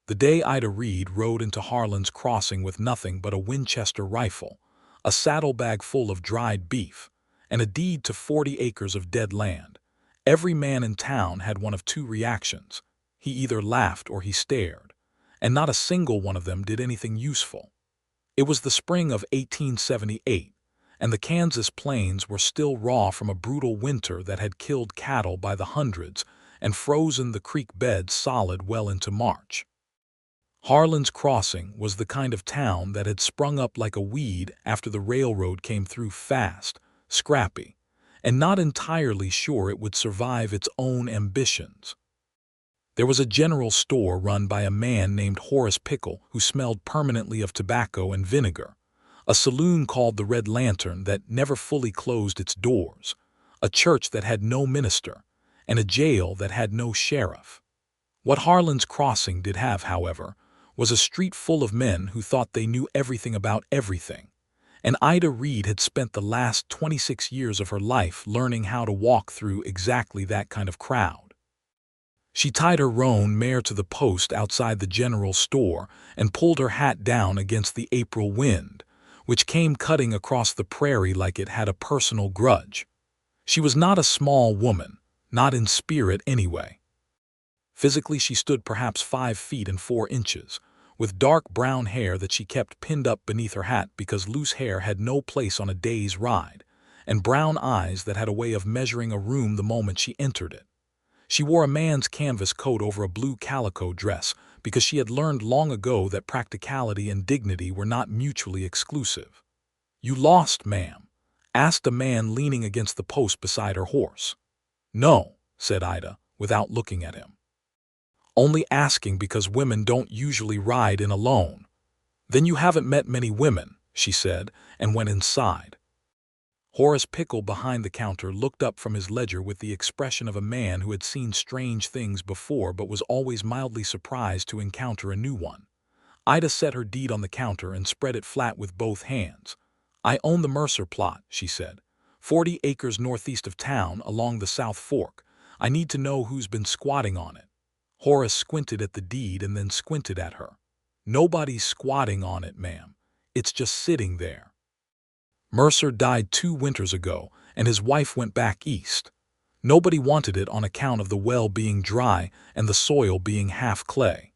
The day Ida Reed rode into Harlan's crossing with nothing but a Winchester rifle, a saddlebag full of dried beef, and a deed to 40 acres of dead land, every man in town had one of two reactions. He either laughed or he stared, and not a single one of them did anything useful. It was the spring of 1878, and the Kansas plains were still raw from a brutal winter that had killed cattle by the hundreds and frozen the creek beds solid well into March. Harlan's Crossing was the kind of town that had sprung up like a weed after the railroad came through fast, scrappy, and not entirely sure it would survive its own ambitions. There was a general store run by a man named Horace Pickle who smelled permanently of tobacco and vinegar, a saloon called the Red Lantern that never fully closed its doors, a church that had no minister, and a jail that had no sheriff. What Harlan's Crossing did have, however, was a street full of men who thought they knew everything about everything, and Ida Reed had spent the last 26 years of her life learning how to walk through exactly that kind of crowd. She tied her roan mare to the post outside the general store and pulled her hat down against the April wind, which came cutting across the prairie like it had a personal grudge. She was not a small woman, not in spirit anyway. Physically, she stood perhaps 5 feet and 4 inches, with dark brown hair that she kept pinned up beneath her hat because loose hair had no place on a day's ride, and brown eyes that had a way of measuring a room the moment she entered it. She wore a man's canvas coat over a blue calico dress because she had learned long ago that practicality and dignity were not mutually exclusive. "You lost, ma'am?" asked a man leaning against the post beside her horse. "No," said Ida, without looking at him. "Only asking because women don't usually ride in alone." "Then you haven't met many women," she said, and went inside. Horace Pickle behind the counter looked up from his ledger with the expression of a man who had seen strange things before but was always mildly surprised to encounter a new one. Ida set her deed on the counter and spread it flat with both hands. "I own the Mercer plot," she said. 40 acres northeast of town along the South Fork. I need to know who's been squatting on it." Horace squinted at the deed and then squinted at her. "Nobody's squatting on it, ma'am. It's just sitting there. Mercer died 2 winters ago, and his wife went back east. Nobody wanted it on account of the well being dry and the soil being half clay."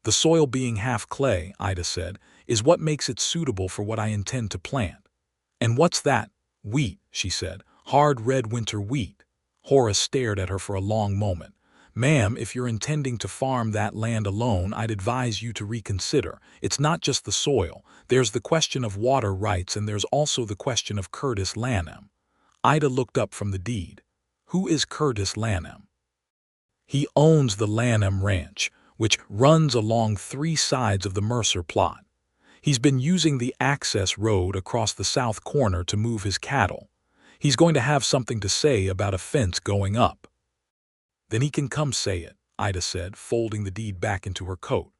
"The soil being half clay," Ida said, "is what makes it suitable for what I intend to plant." "And what's that?" "Wheat," she said. "Hard red winter wheat." Horace stared at her for a long moment. "Ma'am, if you're intending to farm that land alone, I'd advise you to reconsider. It's not just the soil. There's the question of water rights, and there's also the question of Curtis Lanham." Ida looked up from the deed. "Who is Curtis Lanham?" "He owns the Lanham Ranch, which runs along 3 sides of the Mercer plot. He's been using the access road across the south corner to move his cattle. He's going to have something to say about a fence going up." "Then he can come say it," Ida said, folding the deed back into her coat.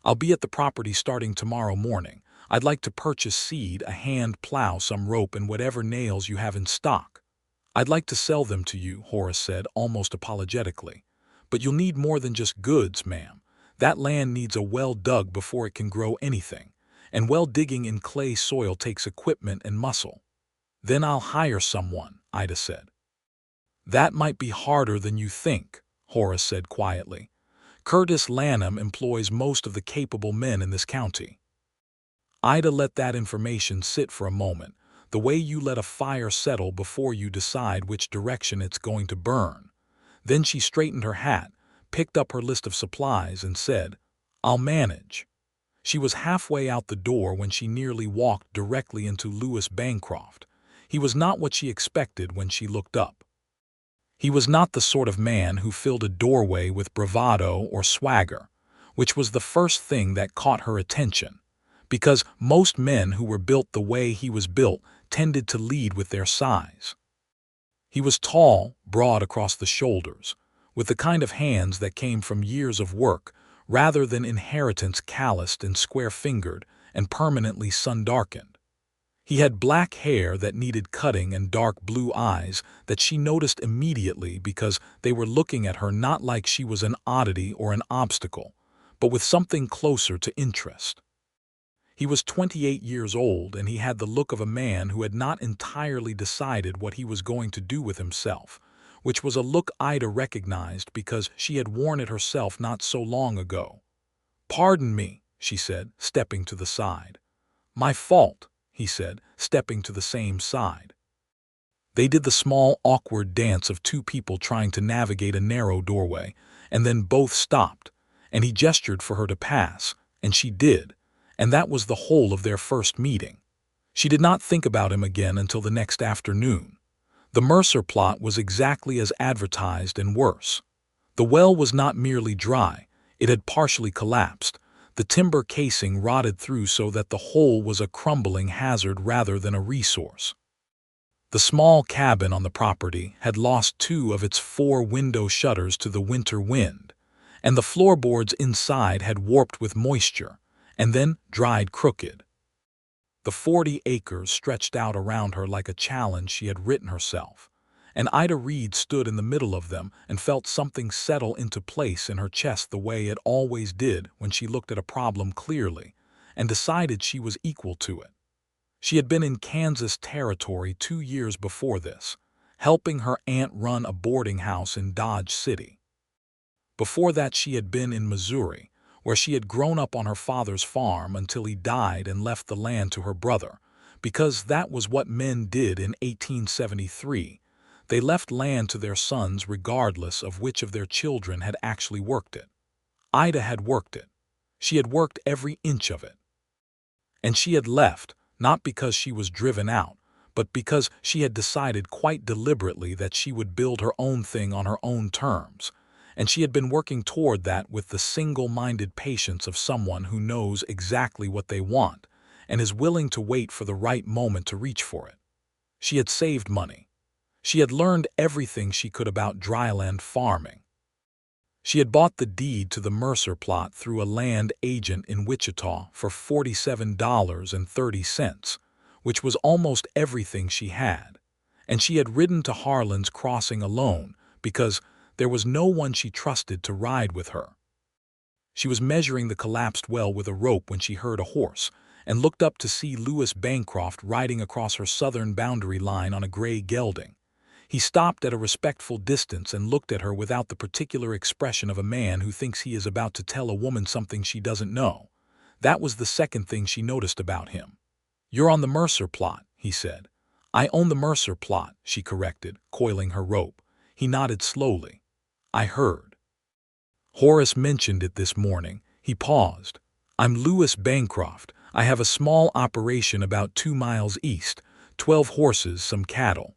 "I'll be at the property starting tomorrow morning. I'd like to purchase seed, a hand plow, some rope, and whatever nails you have in stock." "I'd like to sell them to you," Horace said, almost apologetically. "But you'll need more than just goods, ma'am. That land needs a well dug before it can grow anything, and well digging in clay soil takes equipment and muscle." "Then I'll hire someone," Ida said. "That might be harder than you think," Horace said quietly. "Curtis Lanham employs most of the capable men in this county." Ida let that information sit for a moment, the way you let a fire settle before you decide which direction it's going to burn. Then she straightened her hat, picked up her list of supplies, and said, "I'll manage." She was halfway out the door when she nearly walked directly into Lewis Bancroft. He was not what she expected when she looked up. He was not the sort of man who filled a doorway with bravado or swagger, which was the first thing that caught her attention, because most men who were built the way he was built tended to lead with their size. He was tall, broad across the shoulders, with the kind of hands that came from years of work rather than inheritance, calloused and square-fingered and permanently sun-darkened. He had black hair that needed cutting and dark blue eyes that she noticed immediately because they were looking at her not like she was an oddity or an obstacle, but with something closer to interest. He was 28 years old, and he had the look of a man who had not entirely decided what he was going to do with himself, which was a look Ida recognized because she had worn it herself not so long ago. "Pardon me," she said, stepping to the side. "My fault," he said, stepping to the same side. They did the small, awkward dance of two people trying to navigate a narrow doorway, and then both stopped, and he gestured for her to pass, and she did, and that was the whole of their first meeting. She did not think about him again until the next afternoon. The Mercer plot was exactly as advertised and worse. The well was not merely dry, it had partially collapsed. The timber casing rotted through so that the hole was a crumbling hazard rather than a resource. The small cabin on the property had lost 2 of its 4 window shutters to the winter wind, and the floorboards inside had warped with moisture and then dried crooked. The 40 acres stretched out around her like a challenge she had written herself, and Ida Reed stood in the middle of them and felt something settle into place in her chest the way it always did when she looked at a problem clearly and decided she was equal to it. She had been in Kansas territory 2 years before this, helping her aunt run a boarding house in Dodge City. Before that she had been in Missouri, where she had grown up on her father's farm until he died and left the land to her brother, because that was what men did in 1873. They left land to their sons regardless of which of their children had actually worked it. Ida had worked it. She had worked every inch of it. And she had left, not because she was driven out, but because she had decided quite deliberately that she would build her own thing on her own terms, and she had been working toward that with the single-minded patience of someone who knows exactly what they want and is willing to wait for the right moment to reach for it. She had saved money. She had learned everything she could about dryland farming. She had bought the deed to the Mercer plot through a land agent in Wichita for $47.30, which was almost everything she had, and she had ridden to Harlan's crossing alone because there was no one she trusted to ride with her. She was measuring the collapsed well with a rope when she heard a horse and looked up to see Lewis Bancroft riding across her southern boundary line on a gray gelding. He stopped at a respectful distance and looked at her without the particular expression of a man who thinks he is about to tell a woman something she doesn't know. That was the second thing she noticed about him. "You're on the Mercer plot," he said. "I own the Mercer plot," she corrected, coiling her rope. He nodded slowly. "I heard. Horace mentioned it this morning." He paused. "I'm Lewis Bancroft. I have a small operation about 2 miles east, 12 horses, some cattle.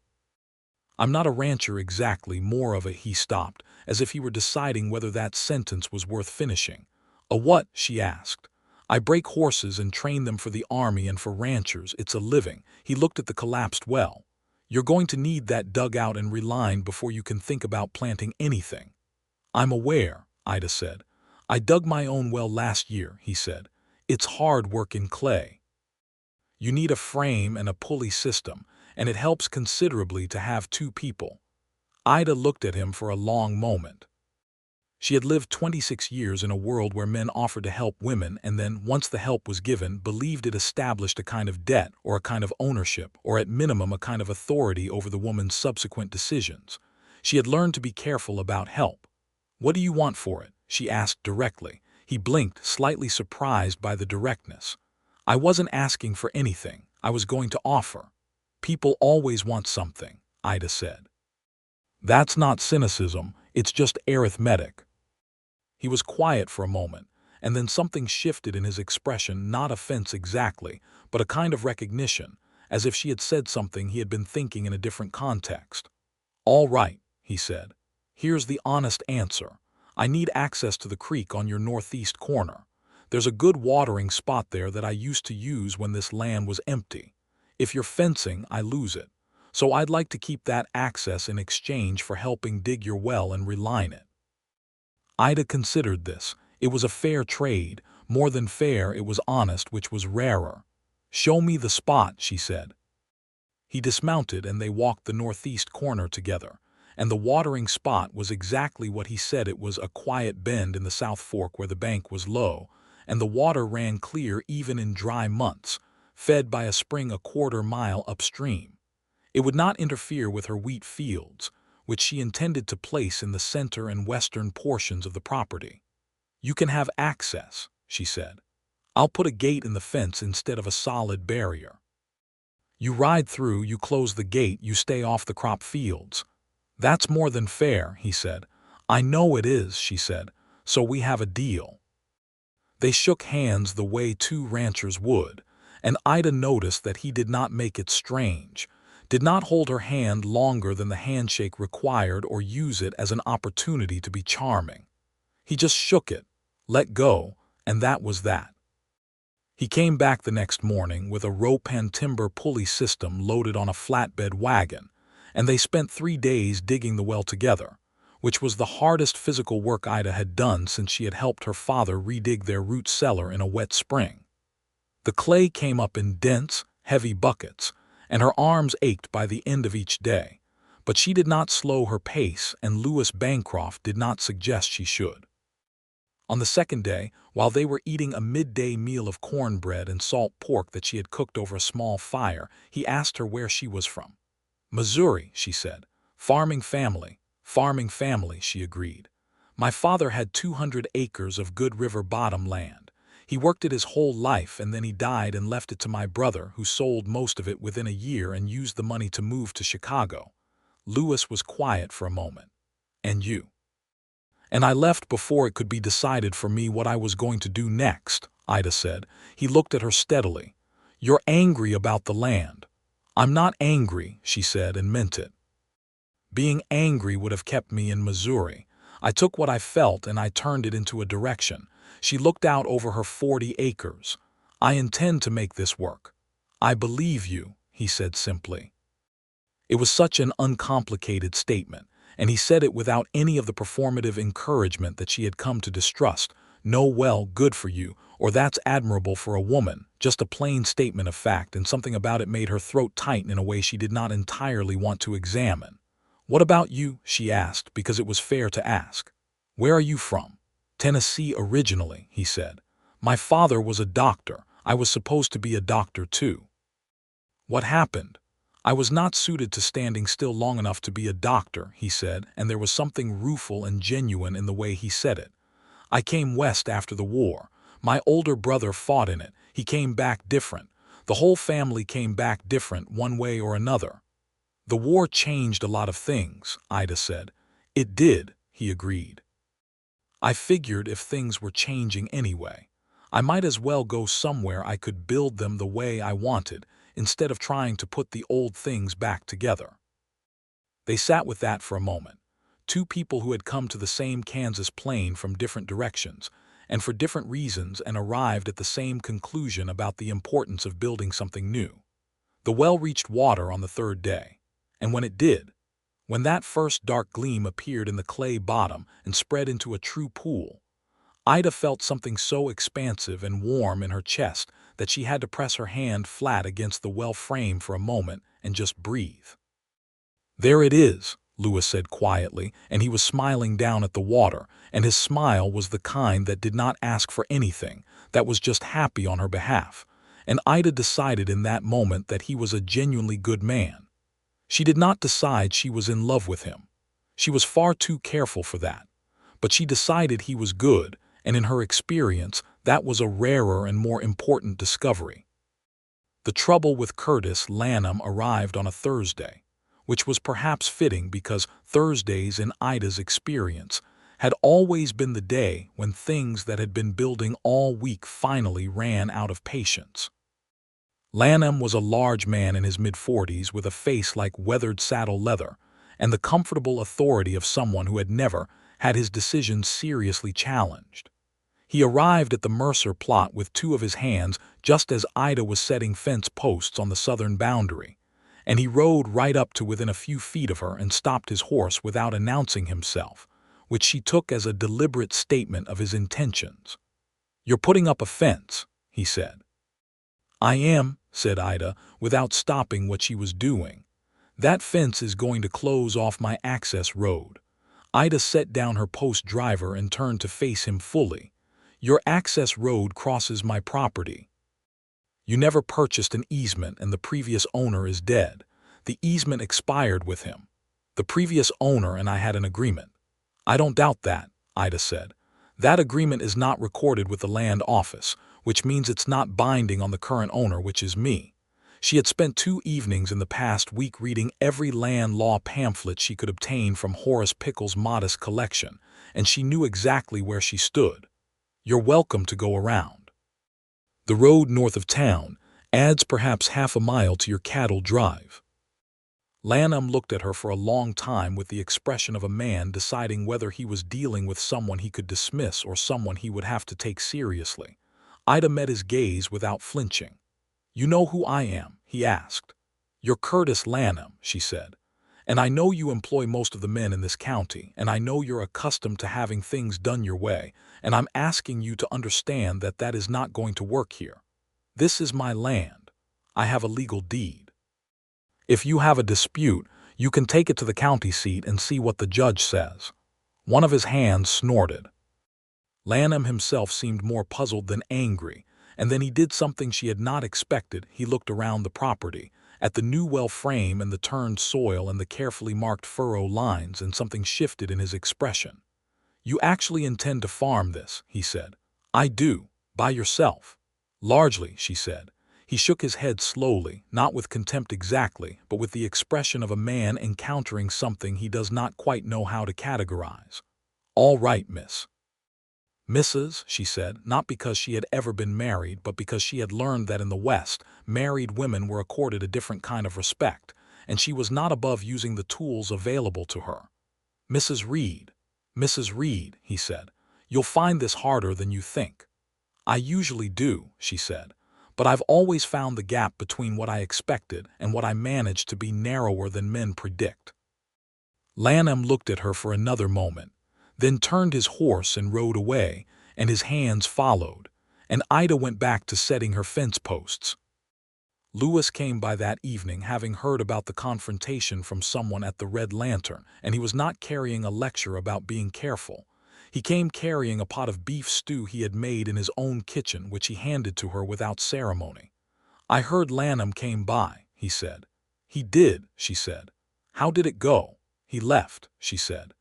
I'm not a rancher exactly, more of a—" He stopped, as if he were deciding whether that sentence was worth finishing. "A what?" she asked. "I break horses and train them for the army and for ranchers. It's a living." He looked at the collapsed well. "You're going to need that dug out and relined before you can think about planting anything." "I'm aware," Ida said. "I dug my own well last year," he said. "It's hard work in clay. You need a frame and a pulley system, and it helps considerably to have 2 people." Ida looked at him for a long moment. She had lived 26 years in a world where men offered to help women and then, once the help was given, believed it established a kind of debt or a kind of ownership or at minimum a kind of authority over the woman's subsequent decisions. She had learned to be careful about help. "What do you want for it?" she asked directly. He blinked, slightly surprised by the directness. "I wasn't asking for anything. I was going to offer." "People always want something," Ida said. "That's not cynicism, it's just arithmetic." He was quiet for a moment, and then something shifted in his expression, not offense exactly, but a kind of recognition, as if she had said something he had been thinking in a different context. "All right," he said. "Here's the honest answer. I need access to the creek on your northeast corner. There's a good watering spot there that I used to use when this land was empty. If you're fencing, I lose it. So I'd like to keep that access in exchange for helping dig your well and reline it." Ida considered this. It was a fair trade. More than fair, it was honest, which was rarer. "Show me the spot," she said. He dismounted and they walked the northeast corner together, and the watering spot was exactly what he said it was: a quiet bend in the South Fork where the bank was low, and the water ran clear even in dry months, fed by a spring a quarter-mile upstream. It would not interfere with her wheat fields, which she intended to place in the center and western portions of the property. "You can have access," she said. "I'll put a gate in the fence instead of a solid barrier. You ride through, you close the gate, you stay off the crop fields." "That's more than fair," he said. "I know it is," she said. "So we have a deal." They shook hands the way two ranchers would, and Ida noticed that he did not make it strange, did not hold her hand longer than the handshake required or use it as an opportunity to be charming. He just shook it, let go, and that was that. He came back the next morning with a rope and timber pulley system loaded on a flatbed wagon, and they spent 3 days digging the well together, which was the hardest physical work Ida had done since she had helped her father redig their root cellar in a wet spring. The clay came up in dense, heavy buckets, and her arms ached by the end of each day, but she did not slow her pace, and Lewis Bancroft did not suggest she should. On the second day, while they were eating a midday meal of cornbread and salt pork that she had cooked over a small fire, he asked her where she was from. "Missouri," she said. Farming family, she agreed. "My father had 200 acres of good river bottom land. He worked it his whole life, and then he died and left it to my brother, who sold most of it within a year and used the money to move to Chicago." Lewis was quiet for a moment. "And you?" "And I left before it could be decided for me what I was going to do next," Ida said. He looked at her steadily. "You're angry about the land." "I'm not angry," she said, and meant it. "Being angry would have kept me in Missouri. I took what I felt and I turned it into a direction." She looked out over her 40 acres. "I intend to make this work." "I believe you," he said simply. It was such an uncomplicated statement, and he said it without any of the performative encouragement that she had come to distrust. No, "well, good for you," or "that's admirable for a woman," just a plain statement of fact, and something about it made her throat tighten in a way she did not entirely want to examine. "What about you?" she asked, because it was fair to ask. "Where are you from?" "Tennessee originally," he said. "My father was a doctor. I was supposed to be a doctor too." "What happened?" "I was not suited to standing still long enough to be a doctor," he said, and there was something rueful and genuine in the way he said it. "I came west after the war. My older brother fought in it. He came back different. The whole family came back different, one way or another." "The war changed a lot of things," Ida said. "It did," he agreed. "I figured if things were changing anyway, I might as well go somewhere I could build them the way I wanted, instead of trying to put the old things back together." They sat with that for a moment. Two people who had come to the same Kansas plain from different directions, and for different reasons, and arrived at the same conclusion about the importance of building something new. The well reached water on the third day, and when it did, when that first dark gleam appeared in the clay bottom and spread into a true pool, Ida felt something so expansive and warm in her chest that she had to press her hand flat against the well frame for a moment and just breathe. "There it is," Lewis said quietly, and he was smiling down at the water, and his smile was the kind that did not ask for anything, that was just happy on her behalf, and Ida decided in that moment that he was a genuinely good man. She did not decide she was in love with him. She was far too careful for that. But she decided he was good, and in her experience, that was a rarer and more important discovery. The trouble with Curtis Lanham arrived on a Thursday, which was perhaps fitting because Thursdays, in Ida's experience, had always been the day when things that had been building all week finally ran out of patience. Lanham was a large man in his mid-40s with a face like weathered saddle leather and the comfortable authority of someone who had never had his decisions seriously challenged. He arrived at the Mercer plot with two of his hands just as Ida was setting fence posts on the southern boundary, and he rode right up to within a few feet of her and stopped his horse without announcing himself, which she took as a deliberate statement of his intentions. "You're putting up a fence," he said. "I am," said Ida, without stopping what she was doing. That fence is going to close off my access road. Ida set down her post driver and turned to face him fully. Your access road crosses my property. You never purchased an easement and the previous owner is dead. The easement expired with him. The previous owner and I had an agreement. I don't doubt that, Ida said. That agreement is not recorded with the land office, which means it's not binding on the current owner, which is me. She had spent 2 evenings in the past week reading every land law pamphlet she could obtain from Horace Pickle's modest collection, and she knew exactly where she stood. You're welcome to go around. The road north of town adds perhaps half a mile to your cattle drive. Lanham looked at her for a long time with the expression of a man deciding whether he was dealing with someone he could dismiss or someone he would have to take seriously. Ida met his gaze without flinching. You know who I am? He asked. You're Curtis Lanham, she said. And I know you employ most of the men in this county, and I know you're accustomed to having things done your way, and I'm asking you to understand that that is not going to work here. This is my land. I have a legal deed. If you have a dispute, you can take it to the county seat and see what the judge says. One of his hands snorted. Lanham himself seemed more puzzled than angry, and then he did something she had not expected. He looked around the property, at the new well frame and the turned soil and the carefully marked furrow lines, and something shifted in his expression. You actually intend to farm this, he said. I do. By yourself. Largely, she said. He shook his head slowly, not with contempt exactly, but with the expression of a man encountering something he does not quite know how to categorize. All right, miss. Mrs., she said, not because she had ever been married, but because she had learned that in the West, married women were accorded a different kind of respect, and she was not above using the tools available to her. Mrs. Reed, he said, you'll find this harder than you think. I usually do, she said, but I've always found the gap between what I expected and what I managed to be narrower than men predict. Lanham looked at her for another moment, then turned his horse and rode away, and his hands followed, and Ida went back to setting her fence posts. Lewis came by that evening, having heard about the confrontation from someone at the Red Lantern, and he was not carrying a lecture about being careful. He came carrying a pot of beef stew he had made in his own kitchen, which he handed to her without ceremony. I heard Lanham came by, he said. He did, she said. How did it go? He left, she said.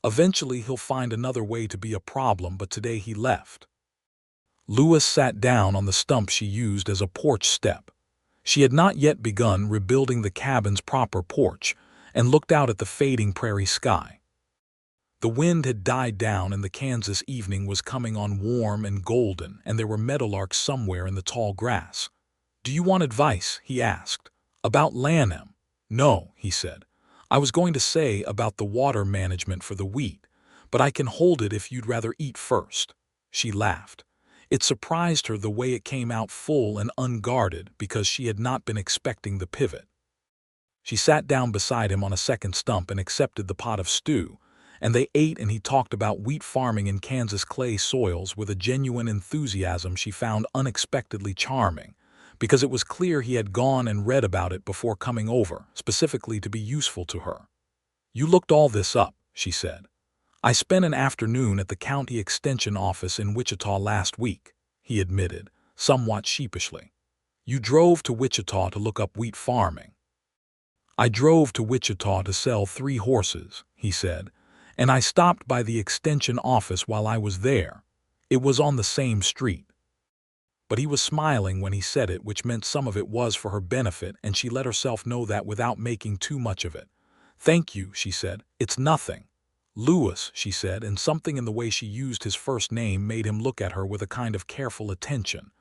Eventually he'll find another way to be a problem, but today he left. Lewis sat down on the stump she used as a porch step. She had not yet begun rebuilding the cabin's proper porch, and looked out at the fading prairie sky. The wind had died down and the Kansas evening was coming on warm and golden, and there were meadowlarks somewhere in the tall grass. Do you want advice? He asked. About Lanham? No, he said. I was going to say about the water management for the wheat, but I can hold it if you'd rather eat first. She laughed. It surprised her the way it came out full and unguarded, because she had not been expecting the pivot. She sat down beside him on a second stump and accepted the pot of stew, and they ate, and he talked about wheat farming in Kansas clay soils with a genuine enthusiasm she found unexpectedly charming, because it was clear he had gone and read about it before coming over, specifically to be useful to her. You looked all this up, she said. I spent an afternoon at the county extension office in Wichita last week, he admitted, somewhat sheepishly. You drove to Wichita to look up wheat farming. I drove to Wichita to sell 3 horses, he said, and I stopped by the extension office while I was there. It was on the same street. But he was smiling when he said it, which meant some of it was for her benefit, and she let herself know that without making too much of it. Thank you, she said. It's nothing. Lewis, she said, and something in the way she used his first name made him look at her with a kind of careful attention.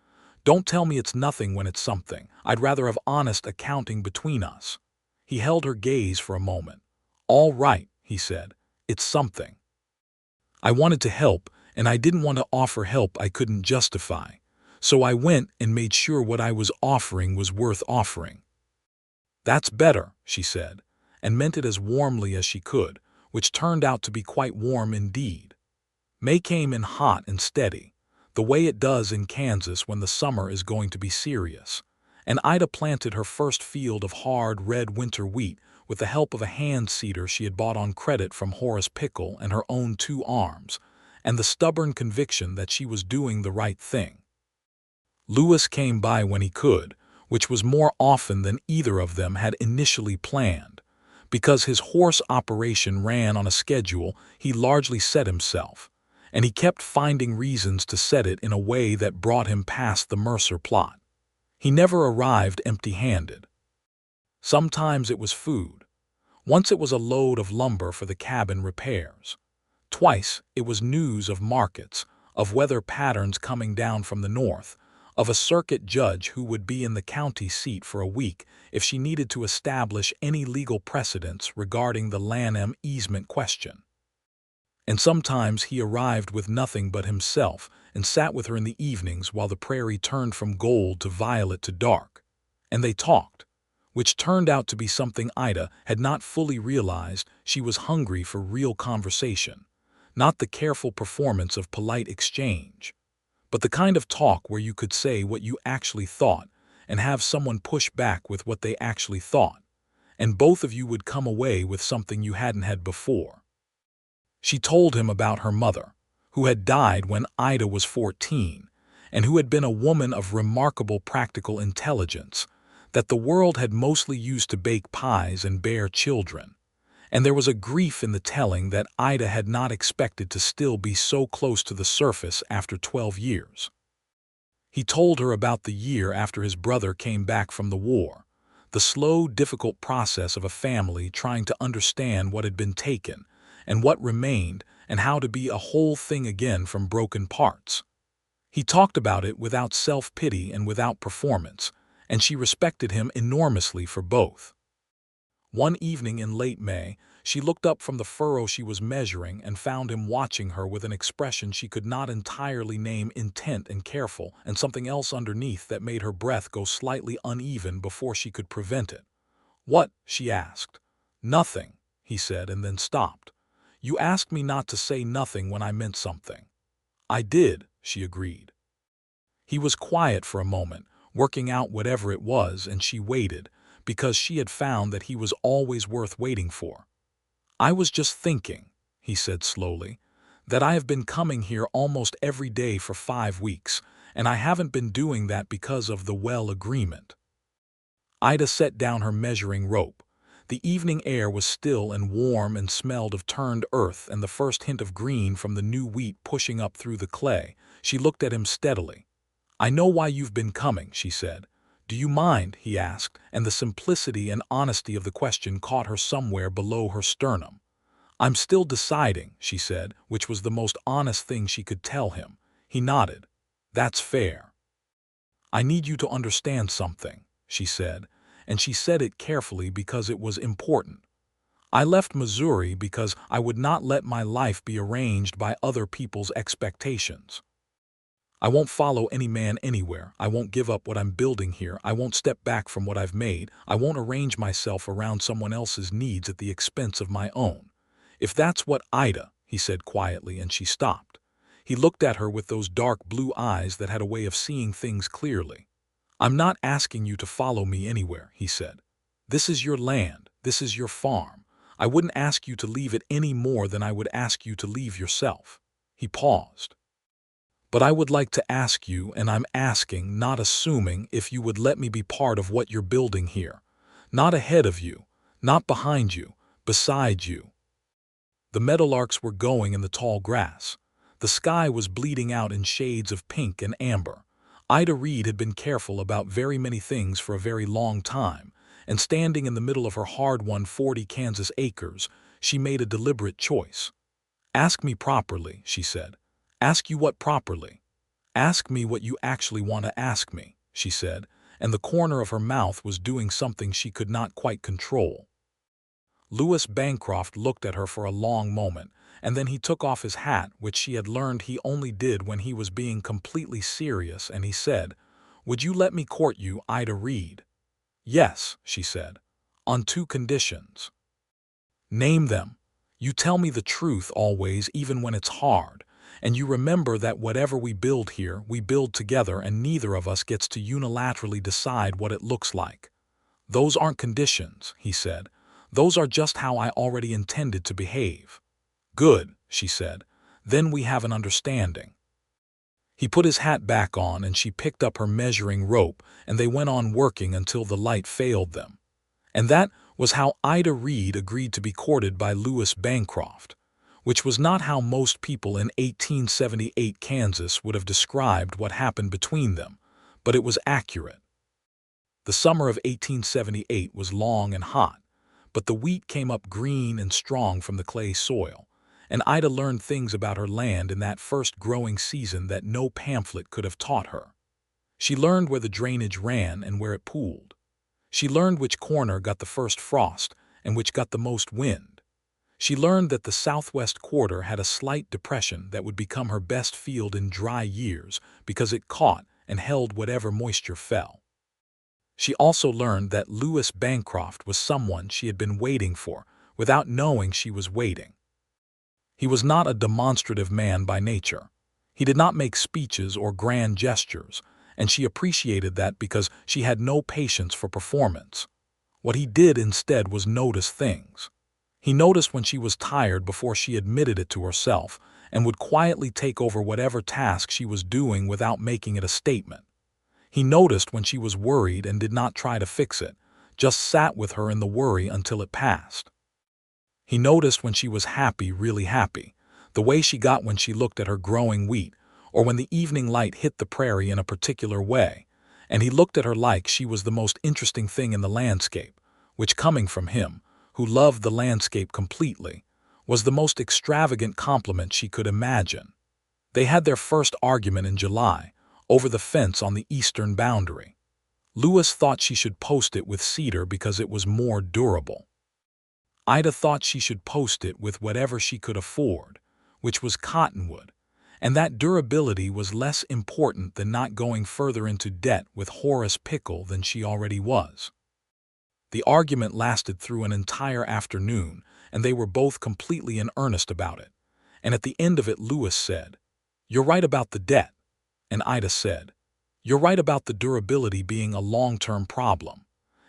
Don't tell me it's nothing when it's something. I'd rather have honest accounting between us. He held her gaze for a moment. All right, he said. It's something. I wanted to help, and I didn't want to offer help I couldn't justify. So I went and made sure what I was offering was worth offering. That's better, she said, and meant it as warmly as she could, which turned out to be quite warm indeed. May came in hot and steady, the way it does in Kansas when the summer is going to be serious, and Ida planted her first field of hard red winter wheat with the help of a hand seeder she had bought on credit from Horace Pickle and her own 2 arms, and the stubborn conviction that she was doing the right thing. Lewis came by when he could, which was more often than either of them had initially planned. Because his horse operation ran on a schedule he largely set himself, and he kept finding reasons to set it in a way that brought him past the Mercer plot. He never arrived empty-handed. Sometimes it was food. Once it was a load of lumber for the cabin repairs. Twice it was news of markets, of weather patterns coming down from the north, of a circuit judge who would be in the county seat for a week if she needed to establish any legal precedents regarding the Lanham easement question. And sometimes he arrived with nothing but himself and sat with her in the evenings while the prairie turned from gold to violet to dark. And they talked, which turned out to be something Ida had not fully realized. She was hungry for real conversation, not the careful performance of polite exchange, but the kind of talk where you could say what you actually thought and have someone push back with what they actually thought, and both of you would come away with something you hadn't had before. She told him about her mother, who had died when Ida was 14, and who had been a woman of remarkable practical intelligence, that the world had mostly used to bake pies and bear children, and there was a grief in the telling that Ida had not expected to still be so close to the surface after 12 years. He told her about the year after his brother came back from the war, the slow, difficult process of a family trying to understand what had been taken and what remained and how to be a whole thing again from broken parts. He talked about it without self-pity and without performance, and she respected him enormously for both. One evening in late May, she looked up from the furrow she was measuring and found him watching her with an expression she could not entirely name, intent and careful, and something else underneath that made her breath go slightly uneven before she could prevent it. "What?" she asked. "Nothing," he said, and then stopped. "You asked me not to say nothing when I meant something." "I did," she agreed. He was quiet for a moment, working out whatever it was, and she waited, because she had found that he was always worth waiting for. "I was just thinking," he said slowly, "that I have been coming here almost every day for 5 weeks, and I haven't been doing that because of the well agreement." Ida set down her measuring rope. The evening air was still and warm and smelled of turned earth and the first hint of green from the new wheat pushing up through the clay. She looked at him steadily. "I know why you've been coming," she said. "Do you mind?" he asked, and the simplicity and honesty of the question caught her somewhere below her sternum. "I'm still deciding," she said, which was the most honest thing she could tell him. He nodded. "That's fair." "I need you to understand something," she said, and she said it carefully because it was important. "I left Missouri because I would not let my life be arranged by other people's expectations. I won't follow any man anywhere. I won't give up what I'm building here. I won't step back from what I've made. I won't arrange myself around someone else's needs at the expense of my own. If that's what Ida," he said quietly, and she stopped. He looked at her with those dark blue eyes that had a way of seeing things clearly. "I'm not asking you to follow me anywhere," he said. "This is your land. This is your farm. I wouldn't ask you to leave it any more than I would ask you to leave yourself." He paused. "But I would like to ask you, and I'm asking, not assuming, if you would let me be part of what you're building here. Not ahead of you, not behind you, beside you." The meadowlarks were going in the tall grass. The sky was bleeding out in shades of pink and amber. Ida Reed had been careful about very many things for a very long time, and standing in the middle of her hard-won 40 Kansas acres, she made a deliberate choice. "Ask me properly," she said. "Ask you what properly?" "Ask me what you actually want to ask me," she said, and the corner of her mouth was doing something she could not quite control. Lewis Bancroft looked at her for a long moment, and then he took off his hat, which she had learned he only did when he was being completely serious, and he said, "Would you let me court you, Ida Reed?" "Yes," she said, "on 2 conditions." "Name them. You tell me the truth always, even when it's hard, And you remember that whatever we build here, we build together, and neither of us gets to unilaterally decide what it looks like. Those aren't conditions, he said. Those are just how I already intended to behave. Good, she said. Then we have an understanding. He put his hat back on and she picked up her measuring rope, and they went on working until the light failed them. And that was how Ida Reed agreed to be courted by Lewis Bancroft, which was not how most people in 1878 Kansas would have described what happened between them, but it was accurate. The summer of 1878 was long and hot, but the wheat came up green and strong from the clay soil, and Ida learned things about her land in that first growing season that no pamphlet could have taught her. She learned where the drainage ran and where it pooled. She learned which corner got the first frost and which got the most wind. She learned that the southwest quarter had a slight depression that would become her best field in dry years because it caught and held whatever moisture fell. She also learned that Lewis Bancroft was someone she had been waiting for without knowing she was waiting. He was not a demonstrative man by nature. He did not make speeches or grand gestures, and she appreciated that because she had no patience for performance. What he did instead was notice things. He noticed when she was tired before she admitted it to herself, and would quietly take over whatever task she was doing without making it a statement. He noticed when she was worried and did not try to fix it, just sat with her in the worry until it passed. He noticed when she was happy, really happy, the way she got when she looked at her growing wheat, or when the evening light hit the prairie in a particular way, and he looked at her like she was the most interesting thing in the landscape, which, coming from him, who loved the landscape completely, was the most extravagant compliment she could imagine. They had their first argument in July, over the fence on the eastern boundary. Lewis thought she should post it with cedar because it was more durable. Ida thought she should post it with whatever she could afford, which was cottonwood, and that durability was less important than not going further into debt with Horace Pickle than she already was. The argument lasted through an entire afternoon, and they were both completely in earnest about it. And at the end of it, Lewis said, "You're right about the debt." And Ida said, "You're right about the durability being a long-term problem."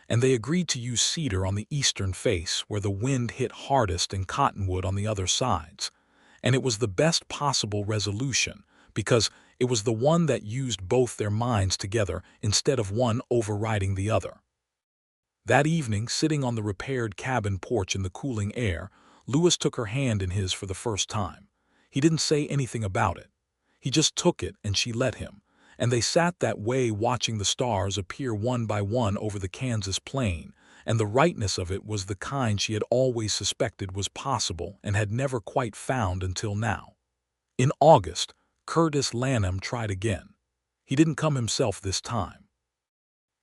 And they agreed to use cedar on the eastern face where the wind hit hardest and cottonwood on the other sides. And it was the best possible resolution because it was the one that used both their minds together instead of one overriding the other. That evening, sitting on the repaired cabin porch in the cooling air, Lewis took her hand in his for the first time. He didn't say anything about it. He just took it and she let him, and they sat that way watching the stars appear one by one over the Kansas plain, and the rightness of it was the kind she had always suspected was possible and had never quite found until now. In August, Curtis Lanham tried again. He didn't come himself this time.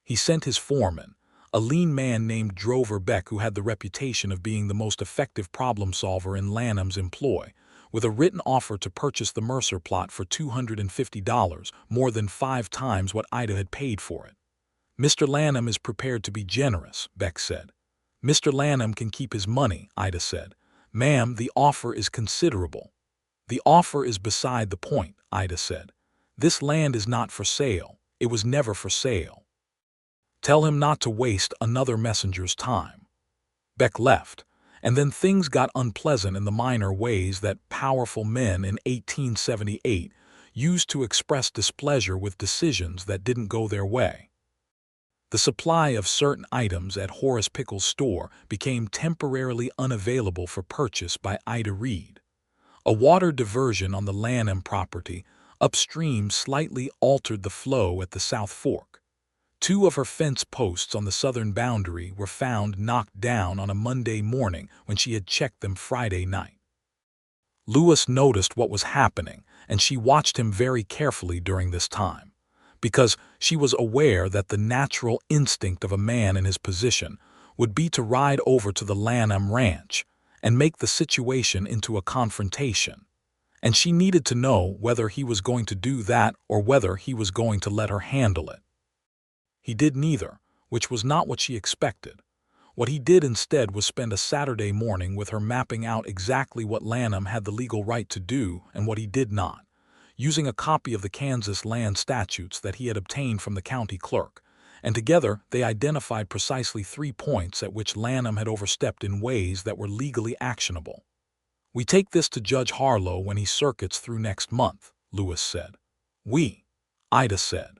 He sent his foreman, a lean man named Drover Beck, who had the reputation of being the most effective problem solver in Lanham's employ, with a written offer to purchase the Mercer plot for $250, more than 5 times what Ida had paid for it. "Mr. Lanham is prepared to be generous," Beck said. "Mr. Lanham can keep his money," Ida said. "Ma'am, the offer is considerable." "The offer is beside the point," Ida said. "This land is not for sale. It was never for sale. Tell him not to waste another messenger's time." Beck left, and then things got unpleasant in the minor ways that powerful men in 1878 used to express displeasure with decisions that didn't go their way. The supply of certain items at Horace Pickle's store became temporarily unavailable for purchase by Ida Reed. A water diversion on the Lanham property upstream slightly altered the flow at the South Fork. 2 of her fence posts on the southern boundary were found knocked down on a Monday morning when she had checked them Friday night. Lewis noticed what was happening, and she watched him very carefully during this time, because she was aware that the natural instinct of a man in his position would be to ride over to the Lanham ranch and make the situation into a confrontation, and she needed to know whether he was going to do that or whether he was going to let her handle it. He did neither, which was not what she expected. What he did instead was spend a Saturday morning with her mapping out exactly what Lanham had the legal right to do and what he did not, using a copy of the Kansas land statutes that he had obtained from the county clerk, and together they identified precisely 3 points at which Lanham had overstepped in ways that were legally actionable. "We take this to Judge Harlow when he circuits through next month," Lewis said. "We," Ida said.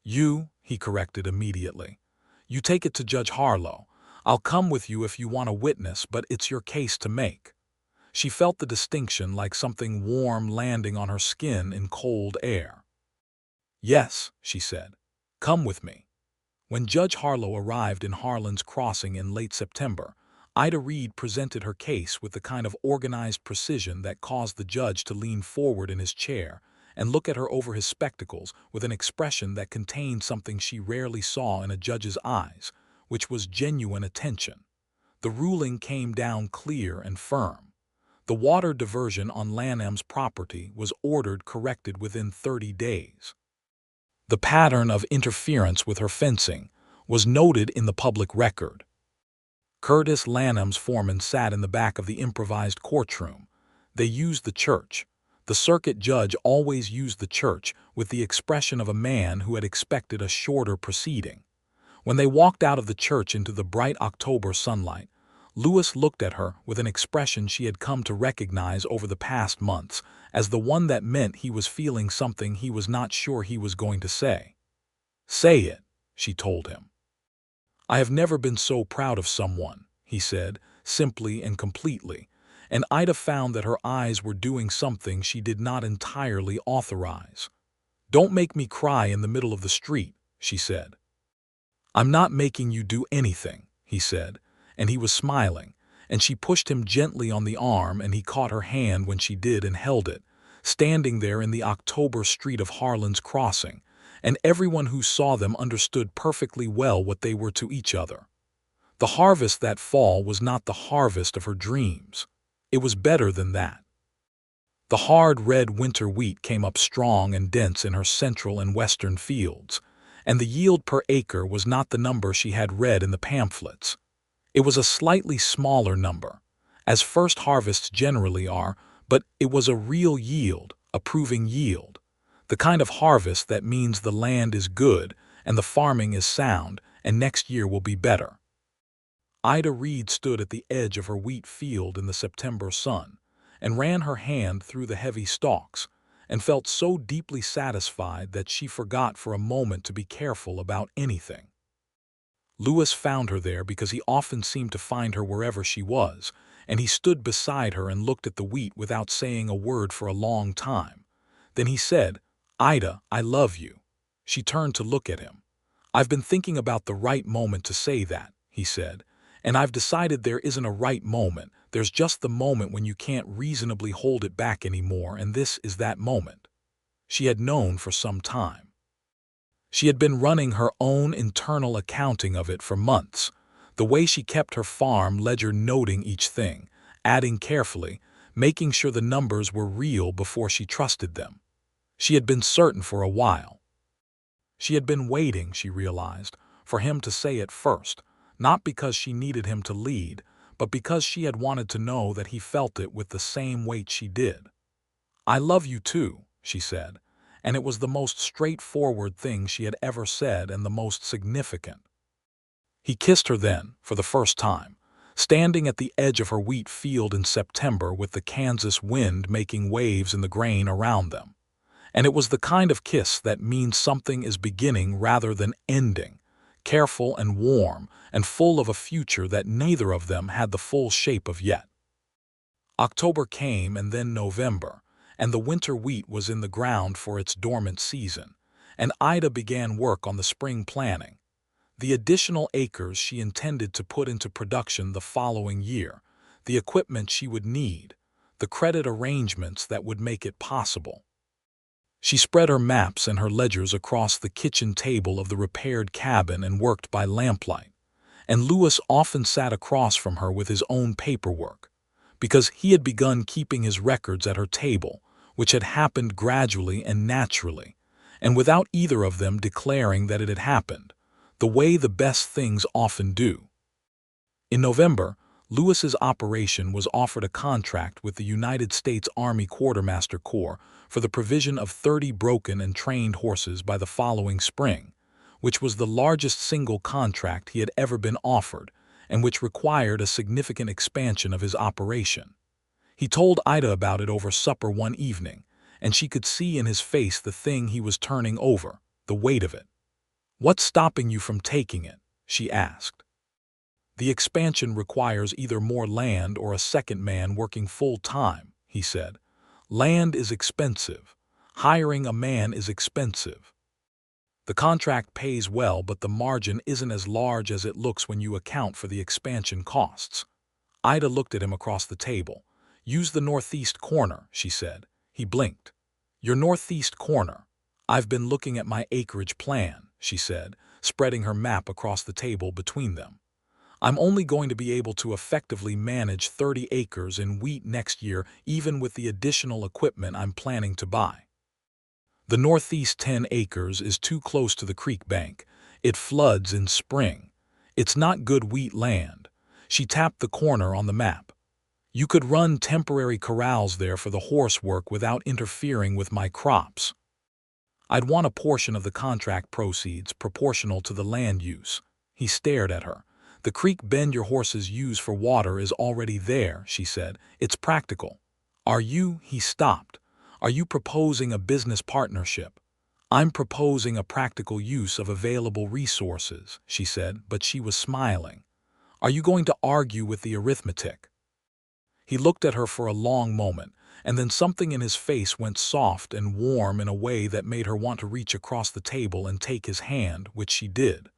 "You," he corrected immediately. "You take it to Judge Harlow. I'll come with you if you want a witness, but it's your case to make." She felt the distinction like something warm landing on her skin in cold air. "Yes," she said. "Come with me." When Judge Harlow arrived in Harlan's Crossing in late September, Ida Reed presented her case with the kind of organized precision that caused the judge to lean forward in his chair and look at her over his spectacles with an expression that contained something she rarely saw in a judge's eyes, which was genuine attention. The ruling came down clear and firm. The water diversion on Lanham's property was ordered corrected within 30 days. The pattern of interference with her fencing was noted in the public record. Curtis Lanham's foreman sat in the back of the improvised courtroom. They used the church. The circuit judge always used the church with the expression of a man who had expected a shorter proceeding. When they walked out of the church into the bright October sunlight, Lewis looked at her with an expression she had come to recognize over the past months as the one that meant he was feeling something he was not sure he was going to say. "Say it," she told him. "I have never been so proud of someone," he said, simply and completely, and Ida found that her eyes were doing something she did not entirely authorize. "Don't make me cry in the middle of the street," she said. "I'm not making you do anything," he said, and he was smiling, and she pushed him gently on the arm and he caught her hand when she did and held it, standing there in the October street of Harlan's Crossing, and everyone who saw them understood perfectly well what they were to each other. The harvest that fall was not the harvest of her dreams. It was better than that. The hard red winter wheat came up strong and dense in her central and western fields, and the yield per acre was not the number she had read in the pamphlets. It was a slightly smaller number, as first harvests generally are, but it was a real yield, a proving yield, the kind of harvest that means the land is good and the farming is sound and next year will be better. Ida Reed stood at the edge of her wheat field in the September sun and ran her hand through the heavy stalks and felt so deeply satisfied that she forgot for a moment to be careful about anything. Lewis found her there because he often seemed to find her wherever she was, and he stood beside her and looked at the wheat without saying a word for a long time. Then he said, "Ida, I love you." She turned to look at him. "I've been thinking about the right moment to say that," he said, "and I've decided there isn't a right moment. There's just the moment when you can't reasonably hold it back anymore, and this is that moment." She had known for some time. She had been running her own internal accounting of it for months, the way she kept her farm ledger, noting each thing, adding carefully, making sure the numbers were real before she trusted them. She had been certain for a while. She had been waiting, she realized, for him to say it first, not because she needed him to lead, but because she had wanted to know that he felt it with the same weight she did. "I love you too," she said, and it was the most straightforward thing she had ever said and the most significant. He kissed her then, for the first time, standing at the edge of her wheat field in September with the Kansas wind making waves in the grain around them. And it was the kind of kiss that means something is beginning rather than ending, careful and warm and full of a future that neither of them had the full shape of yet. October came and then November, and the winter wheat was in the ground for its dormant season, and Ida began work on the spring planting. The additional acres she intended to put into production the following year, the equipment she would need, the credit arrangements that would make it possible. She spread her maps and her ledgers across the kitchen table of the repaired cabin and worked by lamplight, and Lewis often sat across from her with his own paperwork, because he had begun keeping his records at her table, which had happened gradually and naturally, and without either of them declaring that it had happened, the way the best things often do. In November, Lewis's operation was offered a contract with the United States Army Quartermaster Corps for the provision of 30 broken and trained horses by the following spring, which was the largest single contract he had ever been offered and which required a significant expansion of his operation. He told Ida about it over supper one evening, and she could see in his face the thing he was turning over, the weight of it. "What's stopping you from taking it?" she asked. "The expansion requires either more land or a second man working full-time," he said. "Land is expensive. Hiring a man is expensive. The contract pays well, but the margin isn't as large as it looks when you account for the expansion costs." Ida looked at him across the table. "Use the northeast corner," she said. He blinked. "Your northeast corner. I've been looking at my acreage plan," she said, spreading her map across the table between them. "I'm only going to be able to effectively manage 30 acres in wheat next year, even with the additional equipment I'm planning to buy. The northeast 10 acres is too close to the creek bank. It floods in spring. It's not good wheat land." She tapped the corner on the map. "You could run temporary corrals there for the horse work without interfering with my crops. I'd want a portion of the contract proceeds proportional to the land use." He stared at her. "The creek bend your horses use for water is already there," she said. "It's practical." He stopped. "Are you proposing a business partnership?" "I'm proposing a practical use of available resources," she said, but she was smiling. "Are you going to argue with the arithmetic?" He looked at her for a long moment, and then something in his face went soft and warm in a way that made her want to reach across the table and take his hand, which she did.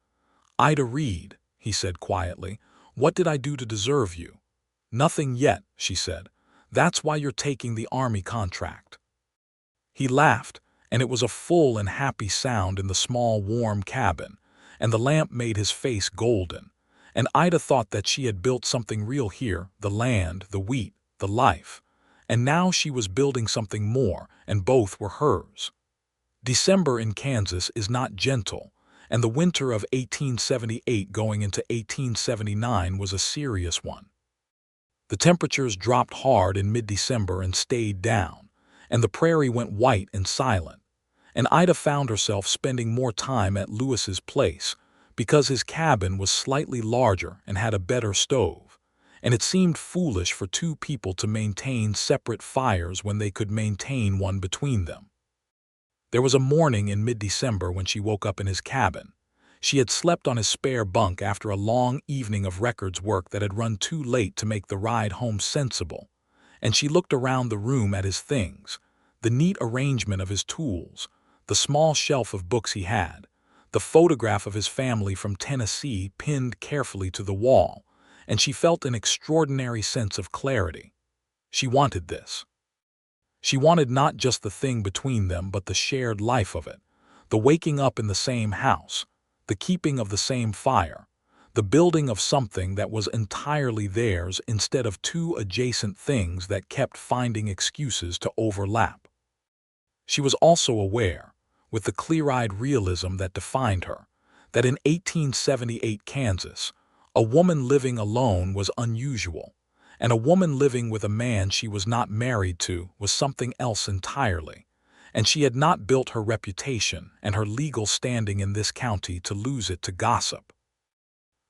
"Ida Reed," he said quietly, "what did I do to deserve you?" "Nothing yet," she said. "That's why you're taking the Army contract." He laughed, and it was a full and happy sound in the small, warm cabin, and the lamp made his face golden. And Ida thought that she had built something real here, the land, the wheat, the life. And now she was building something more, and both were hers. December in Kansas is not gentle, and the winter of 1878 going into 1879 was a serious one. The temperatures dropped hard in mid-December and stayed down, and the prairie went white and silent. And Ida found herself spending more time at Lewis's place, because his cabin was slightly larger and had a better stove, and it seemed foolish for two people to maintain separate fires when they could maintain one between them. There was a morning in mid-December when she woke up in his cabin. She had slept on his spare bunk after a long evening of records work that had run too late to make the ride home sensible, and she looked around the room at his things, the neat arrangement of his tools, the small shelf of books he had, the photograph of his family from Tennessee pinned carefully to the wall, and she felt an extraordinary sense of clarity. She wanted this. She wanted not just the thing between them, but the shared life of it, the waking up in the same house, the keeping of the same fire, the building of something that was entirely theirs instead of two adjacent things that kept finding excuses to overlap. She was also aware, with the clear-eyed realism that defined her, that in 1878 Kansas, a woman living alone was unusual, and a woman living with a man she was not married to was something else entirely, and she had not built her reputation and her legal standing in this county to lose it to gossip.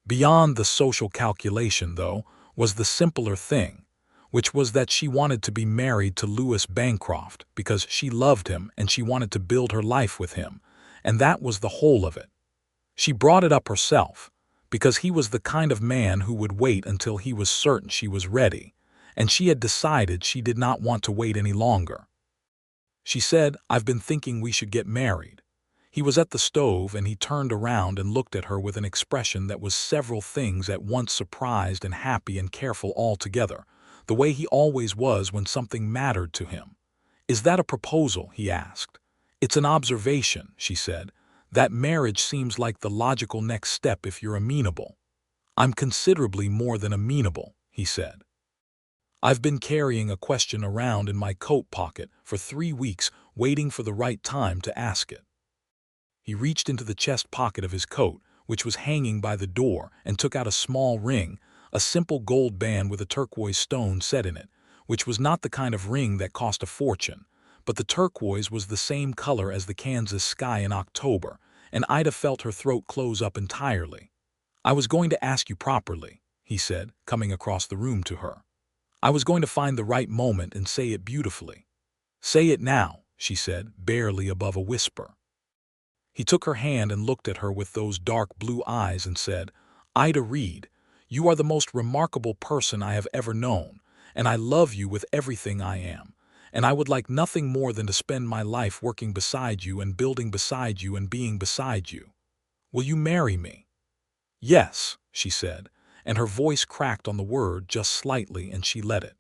Beyond the social calculation, though, was the simpler thing, which was that she wanted to be married to Lewis Bancroft because she loved him and she wanted to build her life with him, and that was the whole of it. She brought it up herself, because he was the kind of man who would wait until he was certain she was ready, and she had decided she did not want to wait any longer. She said, "I've been thinking we should get married." He was at the stove, and he turned around and looked at her with an expression that was several things at once, surprised and happy and careful all together, the way he always was when something mattered to him. "Is that a proposal?" he asked. "It's an observation," she said. "That marriage seems like the logical next step if you're amenable." "I'm considerably more than amenable," he said. "I've been carrying a question around in my coat pocket for 3 weeks, waiting for the right time to ask it." He reached into the chest pocket of his coat, which was hanging by the door, and took out a small ring, a simple gold band with a turquoise stone set in it, which was not the kind of ring that cost a fortune, but the turquoise was the same color as the Kansas sky in October, and Ida felt her throat close up entirely. "I was going to ask you properly," he said, coming across the room to her. "I was going to find the right moment and say it beautifully." "Say it now," she said, barely above a whisper. He took her hand and looked at her with those dark blue eyes and said, "Ida Reed, you are the most remarkable person I have ever known, and I love you with everything I am, and I would like nothing more than to spend my life working beside you and building beside you and being beside you. Will you marry me?" "Yes," she said, and her voice cracked on the word just slightly, and she let it.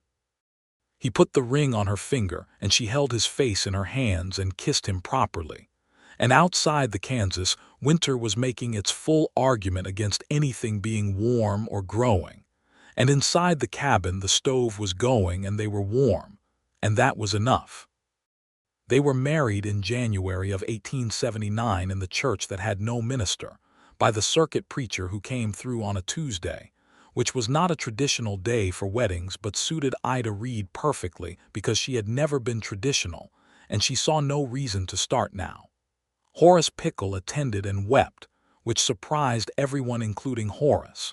He put the ring on her finger, and she held his face in her hands and kissed him properly. And outside the Kansas, winter was making its full argument against anything being warm or growing. And inside the cabin the stove was going and they were warm, and that was enough. They were married in January of 1879 in the church that had no minister, by the circuit preacher who came through on a Tuesday, which was not a traditional day for weddings but suited Ida Reed perfectly because she had never been traditional, and she saw no reason to start now. Horace Pickle attended and wept, which surprised everyone including Horace.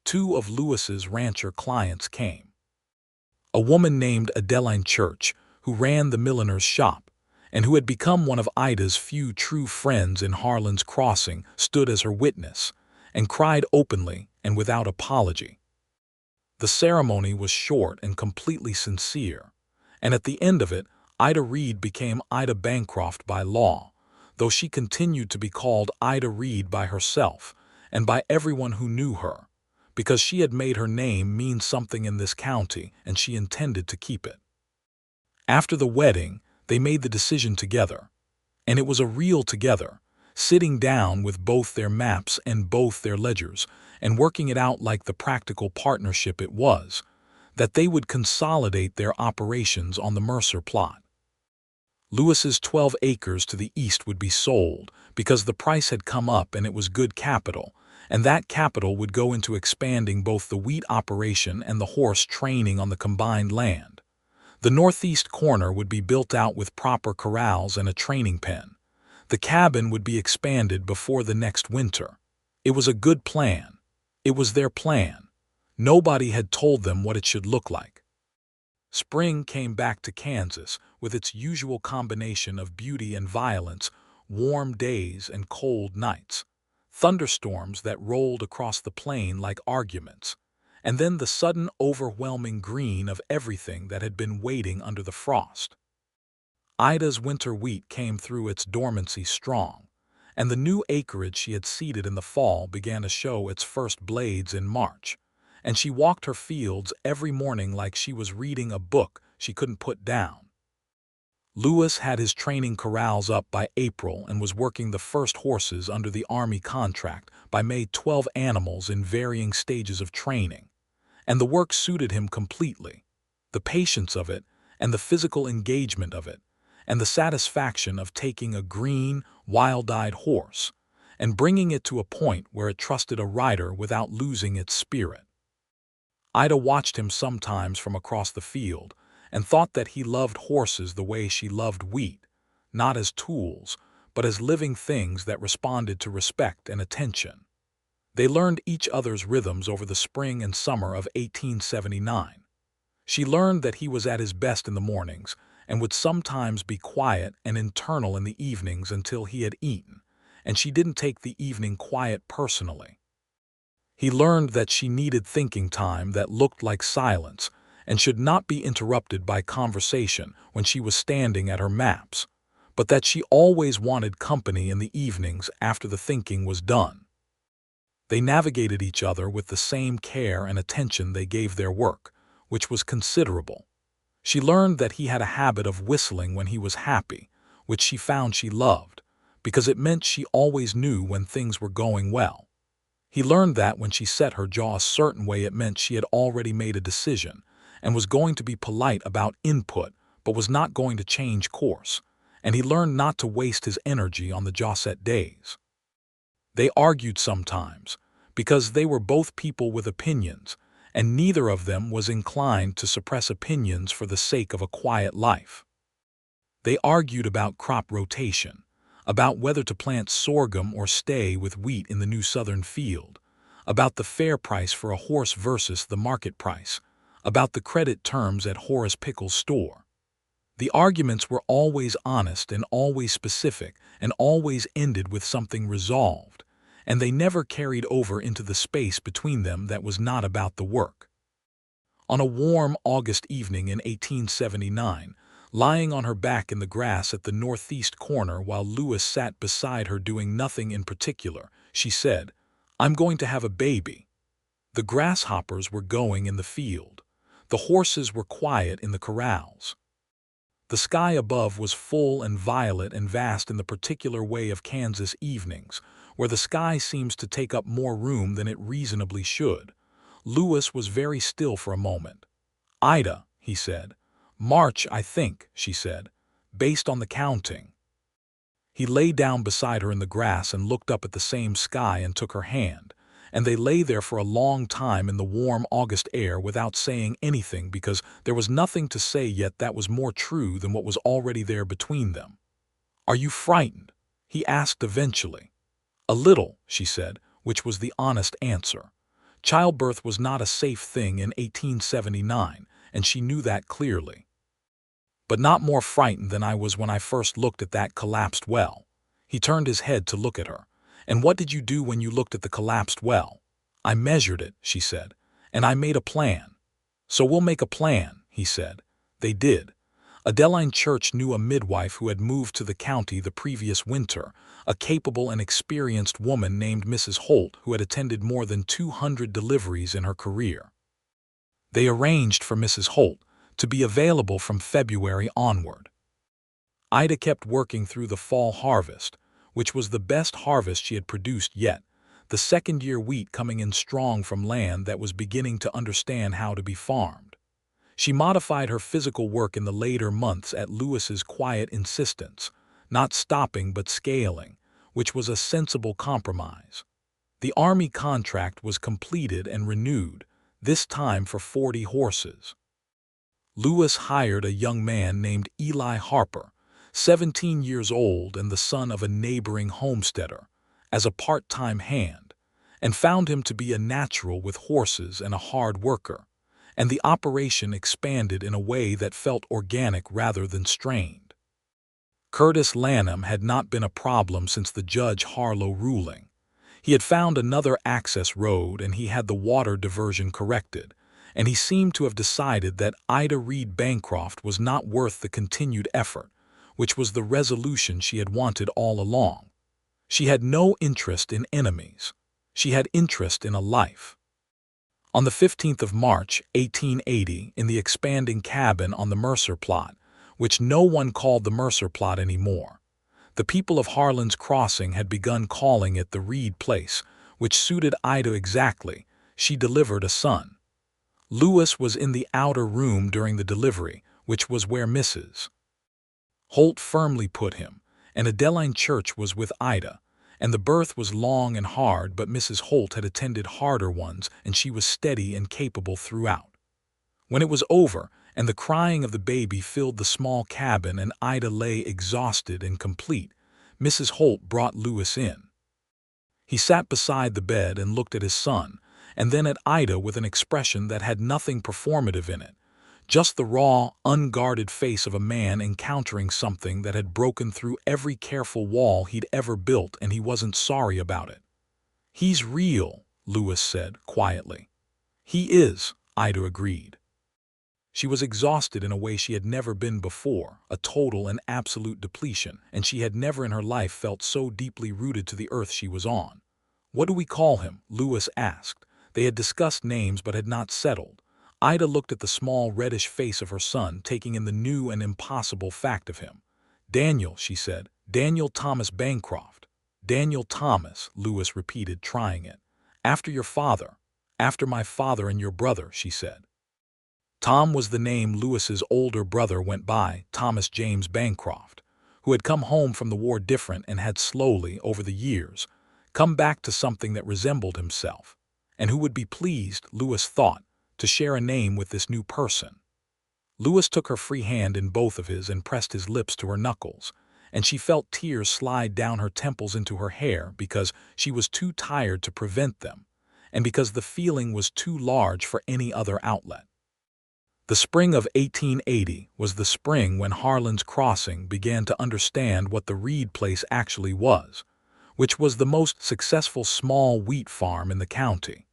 2 of Lewis's rancher clients came. A woman named Adeline Church, who ran the milliner's shop, and who had become one of Ida's few true friends in Harlan's Crossing, stood as her witness, and cried openly and without apology. The ceremony was short and completely sincere, and at the end of it, Ida Reed became Ida Bancroft by law, though she continued to be called Ida Reed by herself and by everyone who knew her, because she had made her name mean something in this county and she intended to keep it. After the wedding, they made the decision together, and it was a real together, sitting down with both their maps and both their ledgers and working it out like the practical partnership it was, that they would consolidate their operations on the Mercer plot. Lewis's 12 acres to the east would be sold because the price had come up and it was good capital, and that capital would go into expanding both the wheat operation and the horse training on the combined land. The northeast corner would be built out with proper corrals and a training pen. The cabin would be expanded before the next winter. It was a good plan. It was their plan. Nobody had told them what it should look like. Spring came back to Kansas with its usual combination of beauty and violence, warm days and cold nights, thunderstorms that rolled across the plain like arguments, and then the sudden overwhelming green of everything that had been waiting under the frost. Ida's winter wheat came through its dormancy strong, and the new acreage she had seeded in the fall began to show its first blades in March, and she walked her fields every morning like she was reading a book she couldn't put down. Lewis had his training corrals up by April and was working the first horses under the Army contract. By May, 12 animals in varying stages of training, and the work suited him completely. The patience of it, and the physical engagement of it, and the satisfaction of taking a green, wild-eyed horse and bringing it to a point where it trusted a rider without losing its spirit. Ida watched him sometimes from across the field and thought that he loved horses the way she loved wheat, not as tools, but as living things that responded to respect and attention. They learned each other's rhythms over the spring and summer of 1879. She learned that he was at his best in the mornings and would sometimes be quiet and internal in the evenings until he had eaten, and she didn't take the evening quiet personally. He learned that she needed thinking time that looked like silence and should not be interrupted by conversation when she was standing at her maps, but that she always wanted company in the evenings after the thinking was done. They navigated each other with the same care and attention they gave their work, which was considerable. She learned that he had a habit of whistling when he was happy, which she found she loved, because it meant she always knew when things were going well. He learned that when she set her jaw a certain way it meant she had already made a decision and was going to be polite about input but was not going to change course, and he learned not to waste his energy on the jaw-set days. They argued sometimes, because they were both people with opinions, and neither of them was inclined to suppress opinions for the sake of a quiet life. They argued about crop rotation, about whether to plant sorghum or stay with wheat in the new southern field, about the fair price for a horse versus the market price, about the credit terms at Horace Pickle's store. The arguments were always honest and always specific and always ended with something resolved, and they never carried over into the space between them that was not about the work. On a warm August evening in 1879, lying on her back in the grass at the northeast corner while Lewis sat beside her doing nothing in particular, she said, "I'm going to have a baby." The grasshoppers were going in the field. The horses were quiet in the corrals. The sky above was full and violet and vast in the particular way of Kansas evenings, where the sky seems to take up more room than it reasonably should. Lewis was very still for a moment. "Ida," he said. "March, I think," she said, "based on the counting." He lay down beside her in the grass and looked up at the same sky and took her hand, and they lay there for a long time in the warm August air without saying anything because there was nothing to say yet that was more true than what was already there between them. "Are you frightened?" he asked eventually. "A little," she said, which was the honest answer. Childbirth was not a safe thing in 1879, and she knew that clearly. "But not more frightened than I was when I first looked at that collapsed well." He turned his head to look at her. "And what did you do when you looked at the collapsed well?" "I measured it," she said, "and I made a plan." "So we'll make a plan," he said. They did. Adeline Church knew a midwife who had moved to the county the previous winter, a capable and experienced woman named Mrs. Holt who had attended more than 200 deliveries in her career. They arranged for Mrs. Holt to be available from February onward. Ida kept working through the fall harvest, which was the best harvest she had produced yet, the second-year wheat coming in strong from land that was beginning to understand how to be farmed. She modified her physical work in the later months at Lewis's quiet insistence, not stopping but scaling, which was a sensible compromise. The Army contract was completed and renewed, this time for 40 horses. Lewis hired a young man named Eli Harper, 17 years old and the son of a neighboring homesteader, as a part-time hand, and found him to be a natural with horses and a hard worker, and the operation expanded in a way that felt organic rather than strained. Curtis Lanham had not been a problem since the Judge Harlow ruling. He had found another access road and he had the water diversion corrected, and he seemed to have decided that Ida Reed Bancroft was not worth the continued effort, which was the resolution she had wanted all along. She had no interest in enemies. She had interest in a life. On the 15th of March, 1880, in the expanding cabin on the Mercer plot, which no one called the Mercer plot anymore, the people of Harlan's Crossing had begun calling it the Reed place, which suited Ida exactly. She delivered a son. Lewis was in the outer room during the delivery, which was where Mrs. Holt firmly put him, and Adeline Church was with Ida, and the birth was long and hard, but Mrs. Holt had attended harder ones, and she was steady and capable throughout. When it was over, and the crying of the baby filled the small cabin and Ida lay exhausted and complete, Mrs. Holt brought Lewis in. He sat beside the bed and looked at his son, and then at Ida with an expression that had nothing performative in it, just the raw, unguarded face of a man encountering something that had broken through every careful wall he'd ever built, and he wasn't sorry about it. "He's real," Lewis said quietly. "He is," Ida agreed. She was exhausted in a way she had never been before, a total and absolute depletion, and she had never in her life felt so deeply rooted to the earth she was on. "What do we call him?" Lewis asked. They had discussed names but had not settled. Ida looked at the small reddish face of her son, taking in the new and impossible fact of him. "Daniel," she said. "Daniel Thomas Bancroft." "Daniel Thomas," Lewis repeated, trying it. "After your father." "After my father and your brother," she said. Tom was the name Lewis's older brother went by, Thomas James Bancroft, who had come home from the war different and had slowly, over the years, come back to something that resembled himself, and who would be pleased, Lewis thought, to share a name with this new person. Lewis took her free hand in both of his and pressed his lips to her knuckles, and she felt tears slide down her temples into her hair because she was too tired to prevent them, and because the feeling was too large for any other outlet. The spring of 1880 was the spring when Harlan's Crossing began to understand what the Reed place actually was, which was the most successful small wheat farm in the county.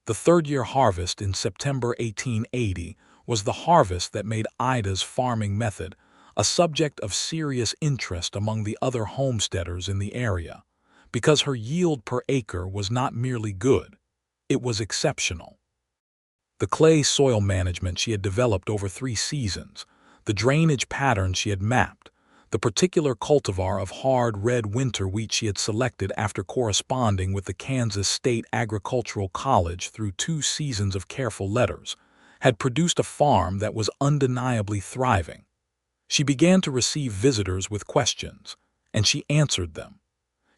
The third-year harvest in September 1880 was the harvest that made Ida's farming method a subject of serious interest among the other homesteaders in the area, because her yield per acre was not merely good, it was exceptional. The clay soil management she had developed over 3 seasons, the drainage patterns she had mapped, the particular cultivar of hard red winter wheat she had selected after corresponding with the Kansas State Agricultural College through 2 seasons of careful letters, had produced a farm that was undeniably thriving. She began to receive visitors with questions, and she answered them.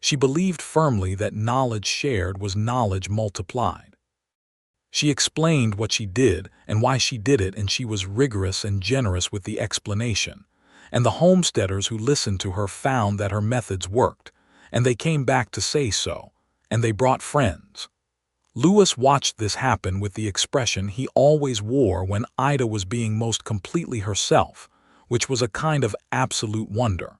She believed firmly that knowledge shared was knowledge multiplied. She explained what she did and why she did it, and she was rigorous and generous with the explanation. And the homesteaders who listened to her found that her methods worked, and they came back to say so, and they brought friends. Lewis watched this happen with the expression he always wore when Ida was being most completely herself, which was a kind of absolute wonder.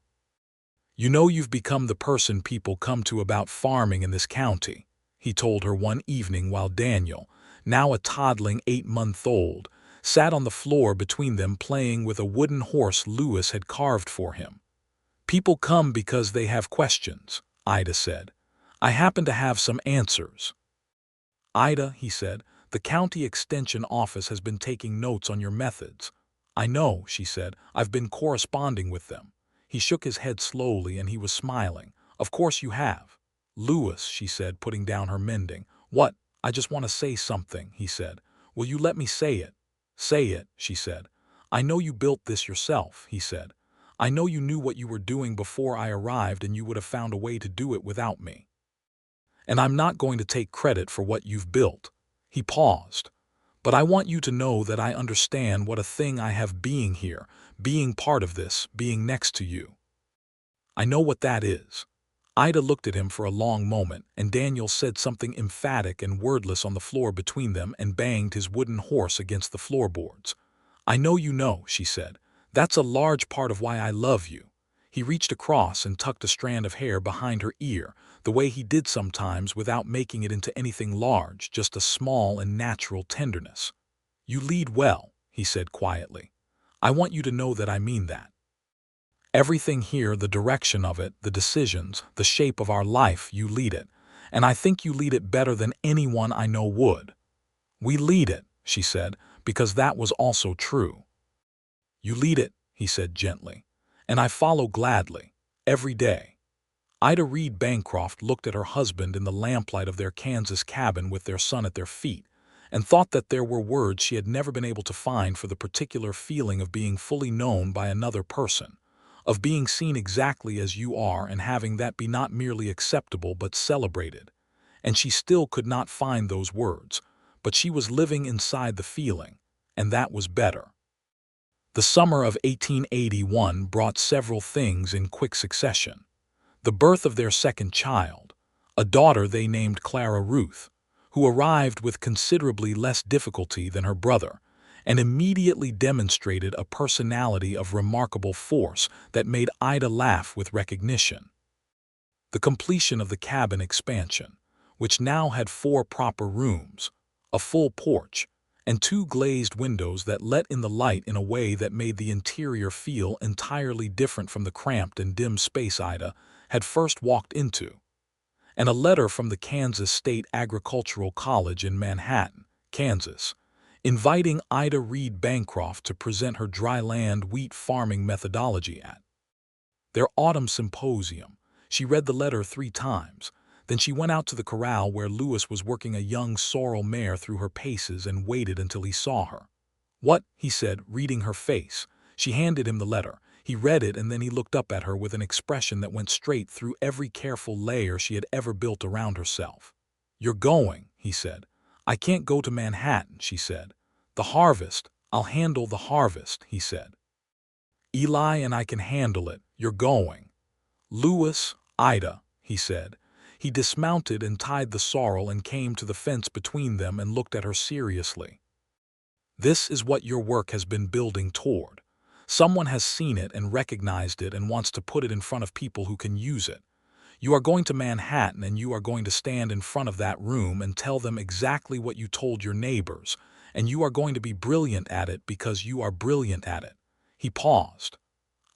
"You know you've become the person people come to about farming in this county," he told her one evening while Daniel, now a toddling 8-month-old, sat on the floor between them playing with a wooden horse Lewis had carved for him. "People come because they have questions," Ida said. "I happen to have some answers." "Ida," he said, "the county extension office has been taking notes on your methods." "I know," she said. "I've been corresponding with them." He shook his head slowly and he was smiling. "Of course you have." "Lewis," she said, putting down her mending. "What? I just want to say something," he said. "Will you let me say it?" "Say it," she said. "I know you built this yourself," he said. "I know you knew what you were doing before I arrived, and you would have found a way to do it without me. And I'm not going to take credit for what you've built." He paused. "But I want you to know that I understand what a thing I have being here, being part of this, being next to you. I know what that is." Ida looked at him for a long moment, and Daniel said something emphatic and wordless on the floor between them and banged his wooden horse against the floorboards. "I know you know," she said. "That's a large part of why I love you." He reached across and tucked a strand of hair behind her ear, the way he did sometimes without making it into anything large, just a small and natural tenderness. "You lead well," he said quietly. "I want you to know that I mean that. Everything here, the direction of it, the decisions, the shape of our life, you lead it, and I think you lead it better than anyone I know would." "We lead it," she said, because that was also true. "You lead it," he said gently, "and I follow gladly, every day." Ida Reed Bancroft looked at her husband in the lamplight of their Kansas cabin with their son at their feet, and thought that there were words she had never been able to find for the particular feeling of being fully known by another person, of being seen exactly as you are and having that be not merely acceptable but celebrated. And she still could not find those words, but she was living inside the feeling, and that was better. The summer of 1881 brought several things in quick succession. The birth of their second child, a daughter they named Clara Ruth, who arrived with considerably less difficulty than her brother, and immediately demonstrated a personality of remarkable force that made Ida laugh with recognition. The completion of the cabin expansion, which now had 4 proper rooms, a full porch, and 2 glazed windows that let in the light in a way that made the interior feel entirely different from the cramped and dim space Ida had first walked into, and a letter from the Kansas State Agricultural College in Manhattan, Kansas, inviting Ida Reed Bancroft to present her dryland wheat farming methodology at their autumn symposium. She read the letter 3 times. Then she went out to the corral where Lewis was working a young sorrel mare through her paces and waited until he saw her. "What?" he said, reading her face. She handed him the letter. He read it, and then he looked up at her with an expression that went straight through every careful layer she had ever built around herself. "You're going," he said. "I can't go to Manhattan," she said. "The harvest, I'll handle the harvest," he said. "Eli and I can handle it. You're going." "Lewis, Ida," he said. He dismounted and tied the sorrel and came to the fence between them and looked at her seriously. "This is what your work has been building toward. Someone has seen it and recognized it and wants to put it in front of people who can use it. You are going to Manhattan and you are going to stand in front of that room and tell them exactly what you told your neighbors, and you are going to be brilliant at it because you are brilliant at it." He paused.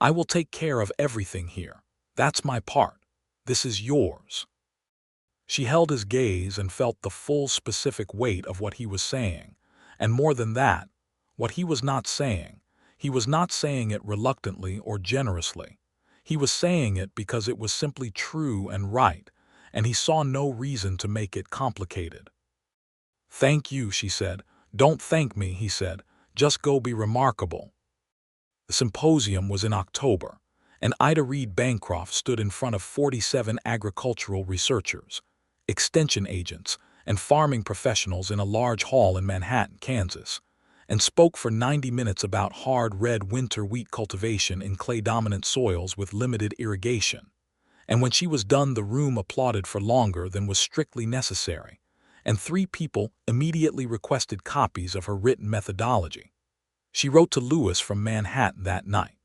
"I will take care of everything here. That's my part. This is yours." She held his gaze and felt the full specific weight of what he was saying, and more than that, what he was not saying. He was not saying it reluctantly or generously. He was saying it because it was simply true and right, and he saw no reason to make it complicated. "Thank you," she said. "Don't thank me," he said. "Just go be remarkable." The symposium was in October, and Ida Reed Bancroft stood in front of 47 agricultural researchers, extension agents, and farming professionals in a large hall in Manhattan, Kansas, and spoke for 90 minutes about hard red winter wheat cultivation in clay-dominant soils with limited irrigation. And when she was done, the room applauded for longer than was strictly necessary, and 3 people immediately requested copies of her written methodology. She wrote to Lewis from Manhattan that night.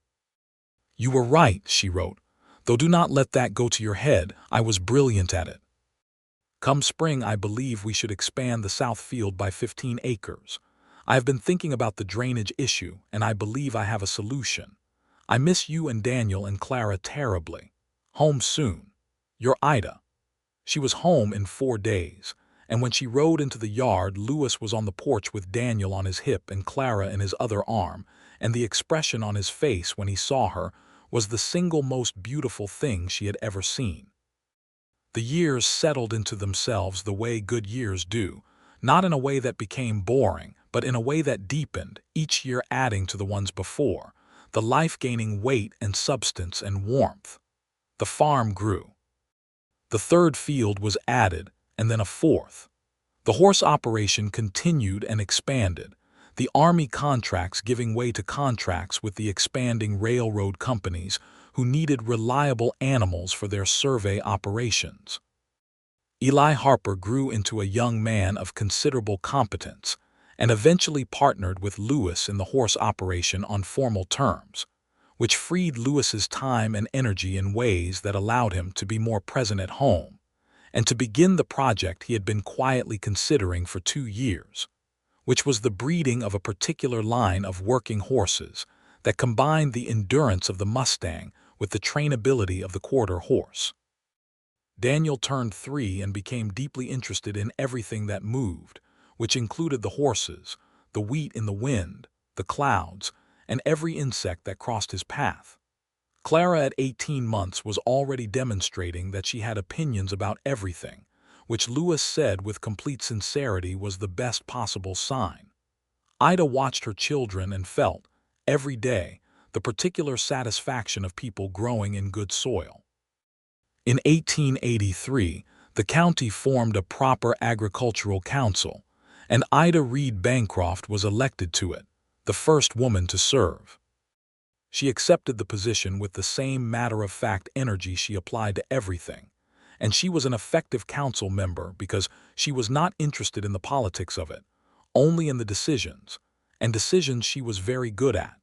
"You were right," she wrote, "though do not let that go to your head. I was brilliant at it. Come spring, I believe we should expand the south field by 15 acres. I have been thinking about the drainage issue, and I believe I have a solution. I miss you and Daniel and Clara terribly. Home soon. Your Ida." She was home in 4 days, and when she rode into the yard, Lewis was on the porch with Daniel on his hip and Clara in his other arm, and the expression on his face when he saw her was the single most beautiful thing she had ever seen. The years settled into themselves the way good years do, not in a way that became boring, but in a way that deepened, each year adding to the ones before, the life gaining weight and substance and warmth. The farm grew. The 3rd field was added, and then a 4th. The horse operation continued and expanded, the Army contracts giving way to contracts with the expanding railroad companies who needed reliable animals for their survey operations. Eli Harper grew into a young man of considerable competence and eventually partnered with Lewis in the horse operation on formal terms, which freed Lewis's time and energy in ways that allowed him to be more present at home and to begin the project he had been quietly considering for 2 years, which was the breeding of a particular line of working horses that combined the endurance of the Mustang with the trainability of the quarter horse. Daniel turned 3 and became deeply interested in everything that moved, which included the horses, the wheat in the wind, the clouds, and every insect that crossed his path. Clara at 18 months was already demonstrating that she had opinions about everything, which Lewis said with complete sincerity was the best possible sign. Ida watched her children and felt, every day, the particular satisfaction of people growing in good soil. In 1883, the county formed a proper agricultural council, and Ida Reed Bancroft was elected to it, the first woman to serve. She accepted the position with the same matter-of-fact energy she applied to everything, and she was an effective council member because she was not interested in the politics of it, only in the decisions, and decisions she was very good at.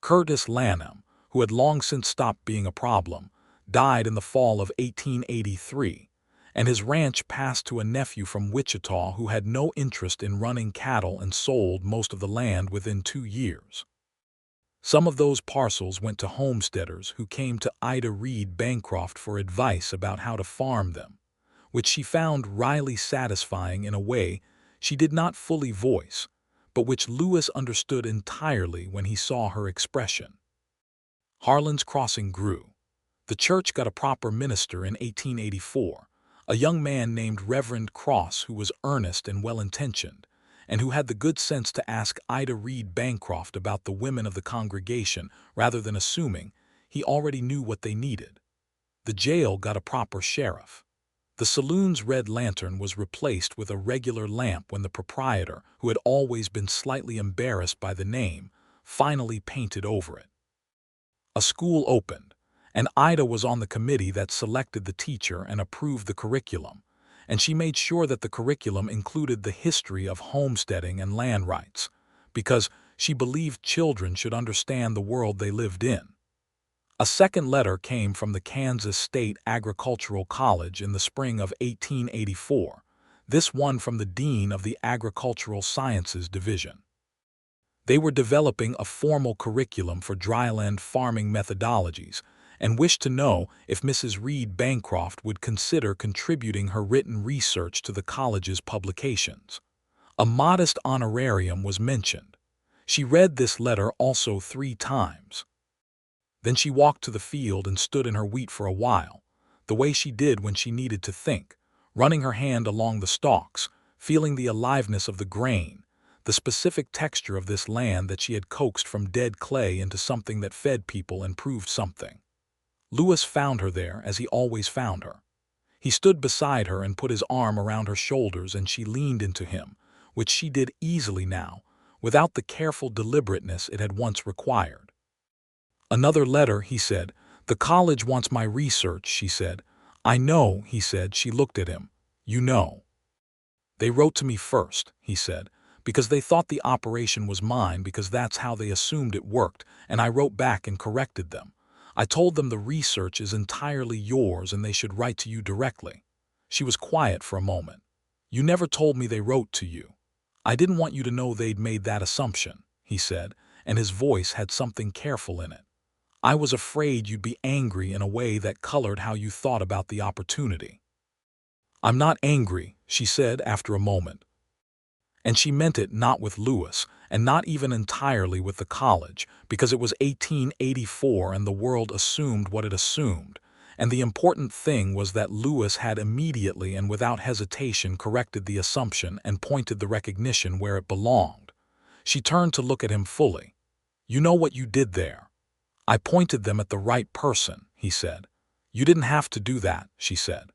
Curtis Lanham, who had long since stopped being a problem, died in the fall of 1883, and his ranch passed to a nephew from Wichita who had no interest in running cattle and sold most of the land within 2 years. Some of those parcels went to homesteaders who came to Ida Reed Bancroft for advice about how to farm them, which she found wryly satisfying in a way she did not fully voice, but which Lewis understood entirely when he saw her expression. Harlan's Crossing grew. The church got a proper minister in 1884, a young man named Reverend Cross who was earnest and well-intentioned, and who had the good sense to ask Ida Reed Bancroft about the women of the congregation rather than assuming he already knew what they needed. The jail got a proper sheriff. The saloon's red lantern was replaced with a regular lamp when the proprietor, who had always been slightly embarrassed by the name, finally painted over it. A school opened, and Ida was on the committee that selected the teacher and approved the curriculum, and she made sure that the curriculum included the history of homesteading and land rights, because she believed children should understand the world they lived in. A second letter came from the Kansas State Agricultural College in the spring of 1884, this one from the dean of the Agricultural Sciences Division. They were developing a formal curriculum for dryland farming methodologies and wished to know if Mrs. Reed Bancroft would consider contributing her written research to the college's publications. A modest honorarium was mentioned. She read this letter also 3 times. Then she walked to the field and stood in her wheat for a while, the way she did when she needed to think, running her hand along the stalks, feeling the aliveness of the grain, the specific texture of this land that she had coaxed from dead clay into something that fed people and proved something. Lewis found her there as he always found her. He stood beside her and put his arm around her shoulders, and she leaned into him, which she did easily now, without the careful deliberateness it had once required. "Another letter," he said. "The college wants my research," she said. "I know," he said. She looked at him. "You know." "They wrote to me first," he said, "because they thought the operation was mine, because that's how they assumed it worked, and I wrote back and corrected them. I told them the research is entirely yours and they should write to you directly." She was quiet for a moment. "You never told me they wrote to you." "I didn't want you to know they'd made that assumption," he said, and his voice had something careful in it. "I was afraid you'd be angry in a way that colored how you thought about the opportunity." "I'm not angry," she said after a moment. And she meant it not with Lewis, and not even entirely with the college, because it was 1884 and the world assumed what it assumed, and the important thing was that Lewis had immediately and without hesitation corrected the assumption and pointed the recognition where it belonged. She turned to look at him fully. "You know what you did there." "I pointed them at the right person," he said. "You didn't have to do that," she said.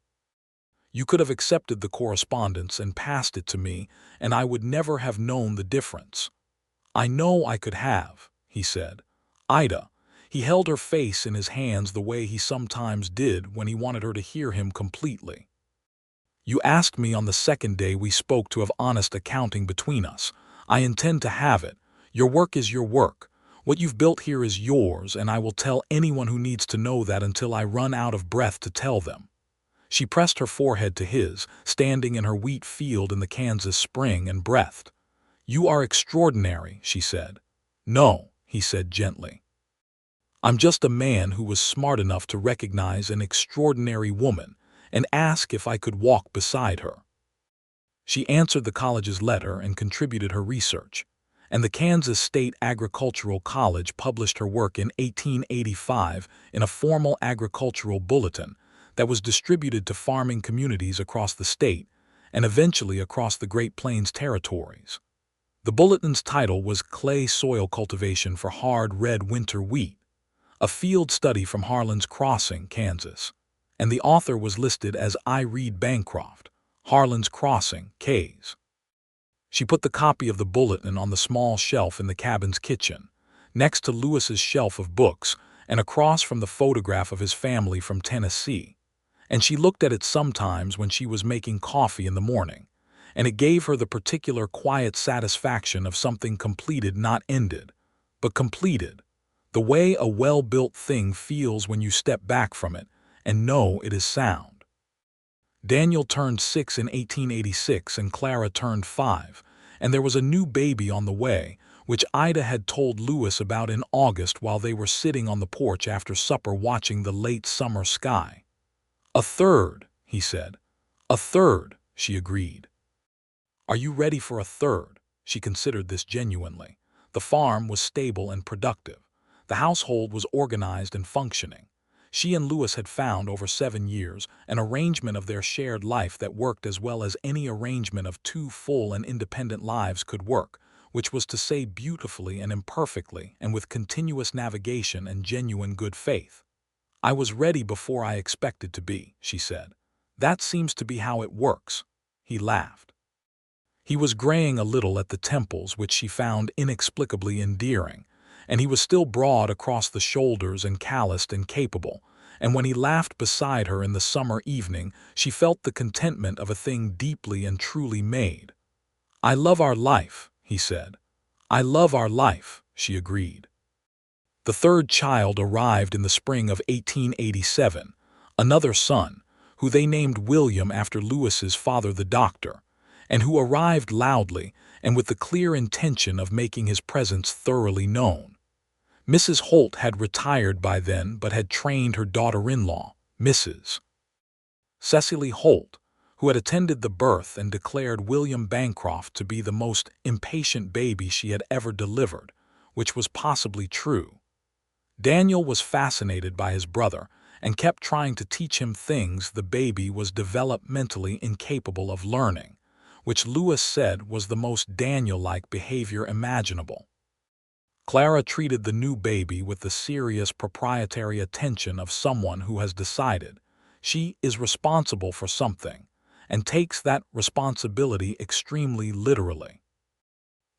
"You could have accepted the correspondence and passed it to me, and I would never have known the difference." "I know I could have," he said. "Ida," he held her face in his hands the way he sometimes did when he wanted her to hear him completely. "You asked me on the second day we spoke to have honest accounting between us. I intend to have it. Your work is your work. What you've built here is yours, and I will tell anyone who needs to know that until I run out of breath to tell them." She pressed her forehead to his, standing in her wheat field in the Kansas spring, and breathed. "You are extraordinary," she said. "No," he said gently. "I'm just a man who was smart enough to recognize an extraordinary woman and ask if I could walk beside her." She answered the college's letter and contributed her research, and the Kansas State Agricultural College published her work in 1885 in a formal agricultural bulletin that was distributed to farming communities across the state and eventually across the Great Plains territories. The bulletin's title was "Clay Soil Cultivation for Hard Red Winter Wheat," a field study from Harlan's Crossing, Kansas, and the author was listed as I. Reed Bancroft, Harlan's Crossing, Kays. She put the copy of the bulletin on the small shelf in the cabin's kitchen, next to Lewis's shelf of books and across from the photograph of his family from Tennessee, and she looked at it sometimes when she was making coffee in the morning, and it gave her the particular quiet satisfaction of something completed, not ended, but completed, the way a well-built thing feels when you step back from it and know it is sound. Daniel turned 6 in 1886 and Clara turned 5, and there was a new baby on the way, which Ida had told Lewis about in August while they were sitting on the porch after supper watching the late summer sky. "A third," he said. "A third," she agreed. "Are you ready for a third?" She considered this genuinely. The farm was stable and productive. The household was organized and functioning. She and Lewis had found, over 7 years, an arrangement of their shared life that worked as well as any arrangement of 2 full and independent lives could work, which was to say beautifully and imperfectly and with continuous navigation and genuine good faith. "I was ready before I expected to be," she said. That seems to be how it works." He laughed. He was graying a little at the temples, which she found inexplicably endearing, and he was still broad across the shoulders and calloused and capable, and when he laughed beside her in the summer evening, she felt the contentment of a thing deeply and truly made. "I love our life," he said. "I love our life," she agreed. The third child arrived in the spring of 1887, another son, who they named William after Lewis's father, the doctor, and who arrived loudly and with the clear intention of making his presence thoroughly known. Mrs. Holt had retired by then but had trained her daughter-in-law, Mrs. Cecily Holt, who had attended the birth and declared William Bancroft to be the most impatient baby she had ever delivered, which was possibly true. Daniel was fascinated by his brother and kept trying to teach him things the baby was developmentally incapable of learning, which Lewis said was the most Daniel-like behavior imaginable. Clara treated the new baby with the serious proprietary attention of someone who has decided she is responsible for something and takes that responsibility extremely literally.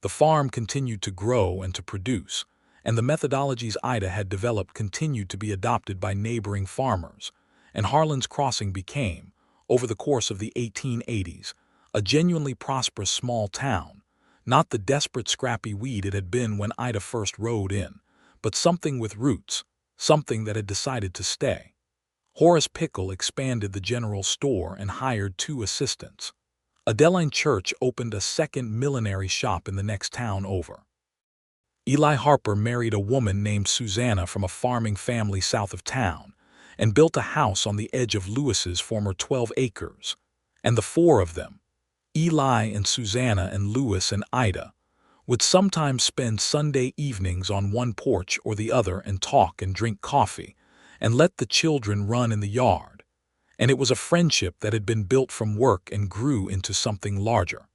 The farm continued to grow and to produce, and the methodologies Ida had developed continued to be adopted by neighboring farmers, and Harlan's Crossing became, over the course of the 1880s, a genuinely prosperous small town, not the desperate scrappy weed it had been when Ida first rode in, but something with roots, something that had decided to stay. Horace Pickle expanded the general store and hired 2 assistants. Adeline Church opened a second millinery shop in the next town over. Eli Harper married a woman named Susanna from a farming family south of town and built a house on the edge of Lewis's former 12 acres. And the 4 of them, Eli and Susanna and Lewis and Ida, would sometimes spend Sunday evenings on one porch or the other and talk and drink coffee and let the children run in the yard. And it was a friendship that had been built from work and grew into something larger.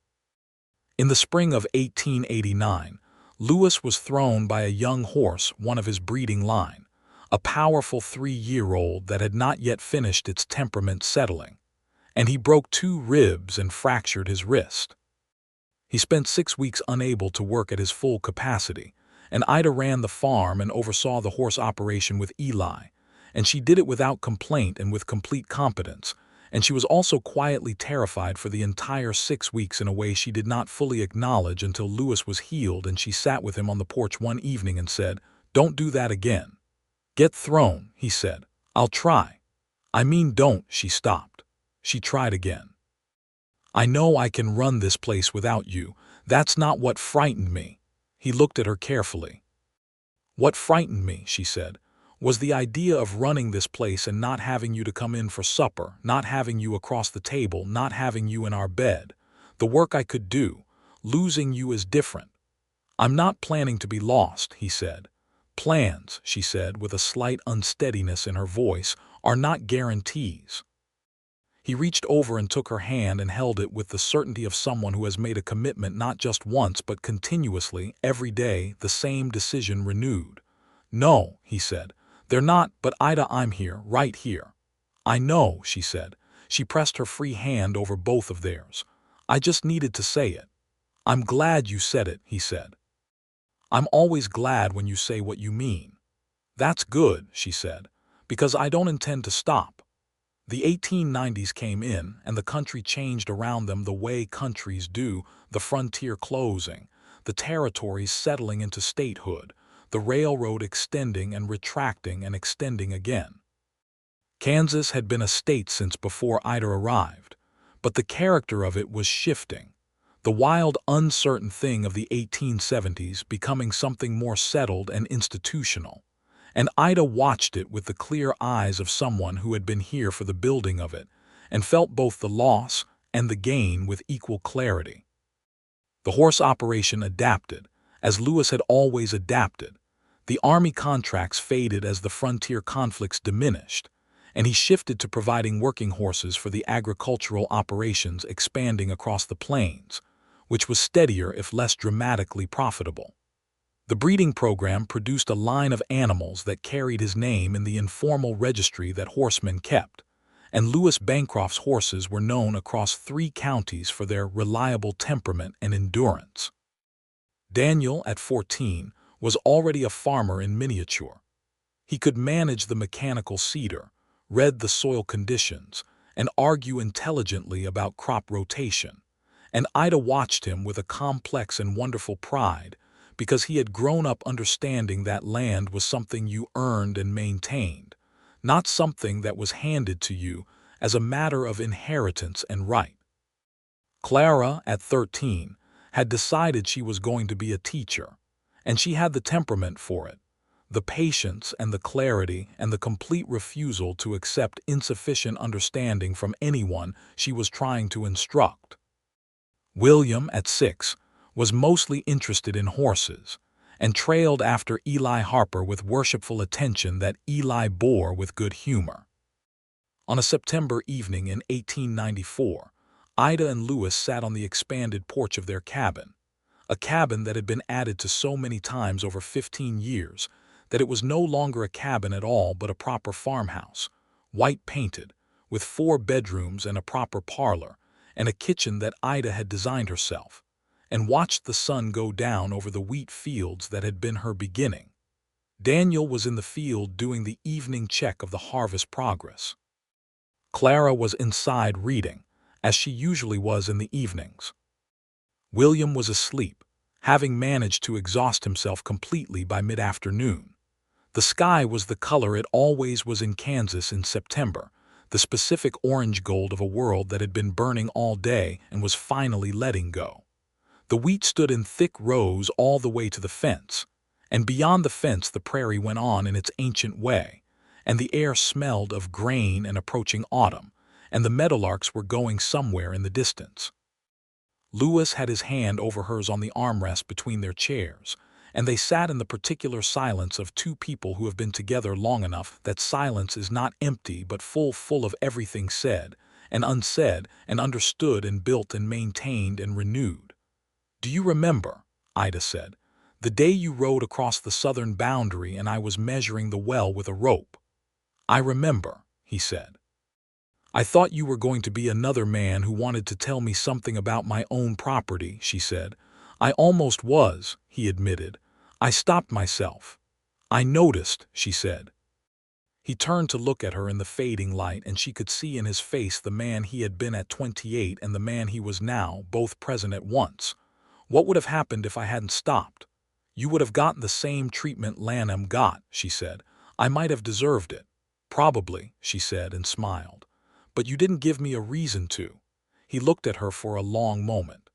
In the spring of 1889, Lewis was thrown by a young horse, one of his breeding line, a powerful 3-year-old that had not yet finished its temperament settling, and he broke 2 ribs and fractured his wrist. He spent 6 weeks unable to work at his full capacity, and Ida ran the farm and oversaw the horse operation with Eli, and she did it without complaint and with complete competence, and she was also quietly terrified for the entire 6 weeks in a way she did not fully acknowledge until Lewis was healed and she sat with him on the porch one evening and said, "Don't do that again." "Get thrown," he said. "I'll try." "I mean don't." She stopped. She tried again. "I know I can run this place without you. That's not what frightened me." He looked at her carefully. "What frightened me," she said, "was the idea of running this place and not having you to come in for supper, not having you across the table, not having you in our bed. The work I could do. Losing you is different." "I'm not planning to be lost," he said. "Plans," she said with a slight unsteadiness in her voice, "are not guarantees." He reached over and took her hand and held it with the certainty of someone who has made a commitment not just once but continuously, every day, the same decision renewed. "No," he said. "They're not, but Ida, I'm here, right here." "I know," she said. She pressed her free hand over both of theirs. "I just needed to say it." "I'm glad you said it," he said. "I'm always glad when you say what you mean." "That's good," she said, "because I don't intend to stop." The 1890s came in, and the country changed around them the way countries do, the frontier closing, the territories settling into statehood, the railroad extending and retracting and extending again. Kansas had been a state since before Ida arrived, but the character of it was shifting, the wild, uncertain thing of the 1870s becoming something more settled and institutional, and Ida watched it with the clear eyes of someone who had been here for the building of it and felt both the loss and the gain with equal clarity. The horse operation adapted, as Lewis had always adapted. The Army contracts faded as the frontier conflicts diminished, and he shifted to providing working horses for the agricultural operations expanding across the plains, which was steadier if less dramatically profitable. The breeding program produced a line of animals that carried his name in the informal registry that horsemen kept, and Lewis Bancroft's horses were known across 3 counties for their reliable temperament and endurance. Daniel, at 14, was already a farmer in miniature. He could manage the mechanical seeder, read the soil conditions, and argue intelligently about crop rotation. And Ida watched him with a complex and wonderful pride, because he had grown up understanding that land was something you earned and maintained, not something that was handed to you as a matter of inheritance and right. Clara, at 13, had decided she was going to be a teacher, and she had the temperament for it, the patience and the clarity and the complete refusal to accept insufficient understanding from anyone she was trying to instruct. William, at 6, was mostly interested in horses, and trailed after Eli Harper with worshipful attention that Eli bore with good humor. On a September evening in 1894, Ida and Lewis sat on the expanded porch of their cabin, a cabin that had been added to so many times over 15 years that it was no longer a cabin at all but a proper farmhouse, white-painted, with 4 bedrooms and a proper parlor, and a kitchen that Ida had designed herself, and watched the sun go down over the wheat fields that had been her beginning. Daniel was in the field doing the evening check of the harvest progress. Clara was inside reading, as she usually was in the evenings. William was asleep, having managed to exhaust himself completely by mid-afternoon. The sky was the color it always was in Kansas in September, the specific orange gold of a world that had been burning all day and was finally letting go. The wheat stood in thick rows all the way to the fence, and beyond the fence the prairie went on in its ancient way, and the air smelled of grain and approaching autumn, and the meadowlarks were going somewhere in the distance. Lewis had his hand over hers on the armrest between their chairs, and they sat in the particular silence of 2 people who have been together long enough that silence is not empty but full of everything said and unsaid and understood and built and maintained and renewed. "Do you remember," Ida said, "the day you rode across the southern boundary and I was measuring the well with a rope?" "I remember," he said. "I thought you were going to be another man who wanted to tell me something about my own property," she said. "I almost was," he admitted. "I stopped myself." "I noticed," she said. He turned to look at her in the fading light, and she could see in his face the man he had been at 28 and the man he was now, both present at once. "What would have happened if I hadn't stopped?" "You would have gotten the same treatment Lanham got," she said. "I might have deserved it." "Probably," she said and smiled. "But you didn't give me a reason to." He looked at her for a long moment.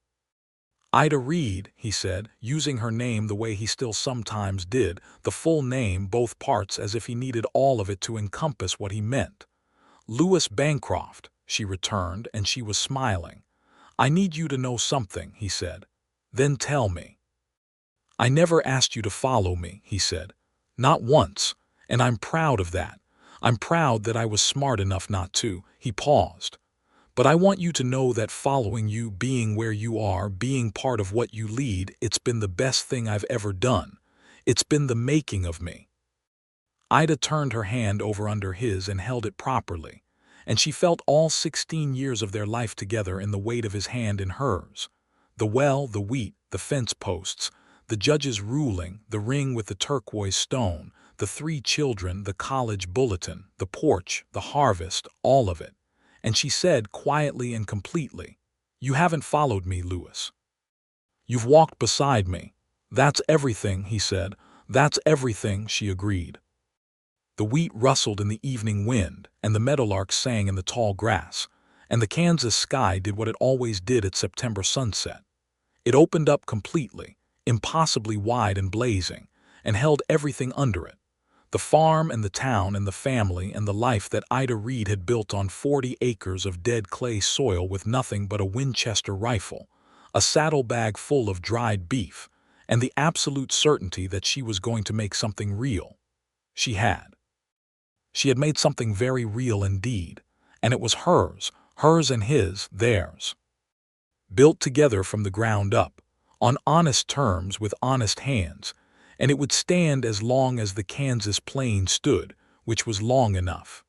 "Ida Reed," he said, using her name the way he still sometimes did, the full name, both parts, as if he needed all of it to encompass what he meant. "Lewis Bancroft," she returned, and she was smiling. "I need you to know something," he said. "Then tell me." "I never asked you to follow me," he said. "Not once, and I'm proud of that. I'm proud that I was smart enough not to." He paused. "But I want you to know that following you, being where you are, being part of what you lead, it's been the best thing I've ever done. It's been the making of me." Ida turned her hand over under his and held it properly, and she felt all 16 years of their life together in the weight of his hand in hers. The well, the wheat, the fence posts, the judge's ruling, the ring with the turquoise stone, the 3 children, the college bulletin, the porch, the harvest, all of it. And she said quietly and completely, "You haven't followed me, Lewis. You've walked beside me." "That's everything," he said. "That's everything," she agreed. The wheat rustled in the evening wind, and the meadowlarks sang in the tall grass, and the Kansas sky did what it always did at September sunset. It opened up completely, impossibly wide and blazing, and held everything under it. The farm and the town and the family and the life that Ida Reed had built on 40 acres of dead clay soil with nothing but a Winchester rifle, a saddlebag full of dried beef, and the absolute certainty that she was going to make something real. She had. She had made something very real indeed, and it was hers and his, theirs. Built together from the ground up, on honest terms with honest hands, and it would stand as long as the Kansas plain stood, which was long enough.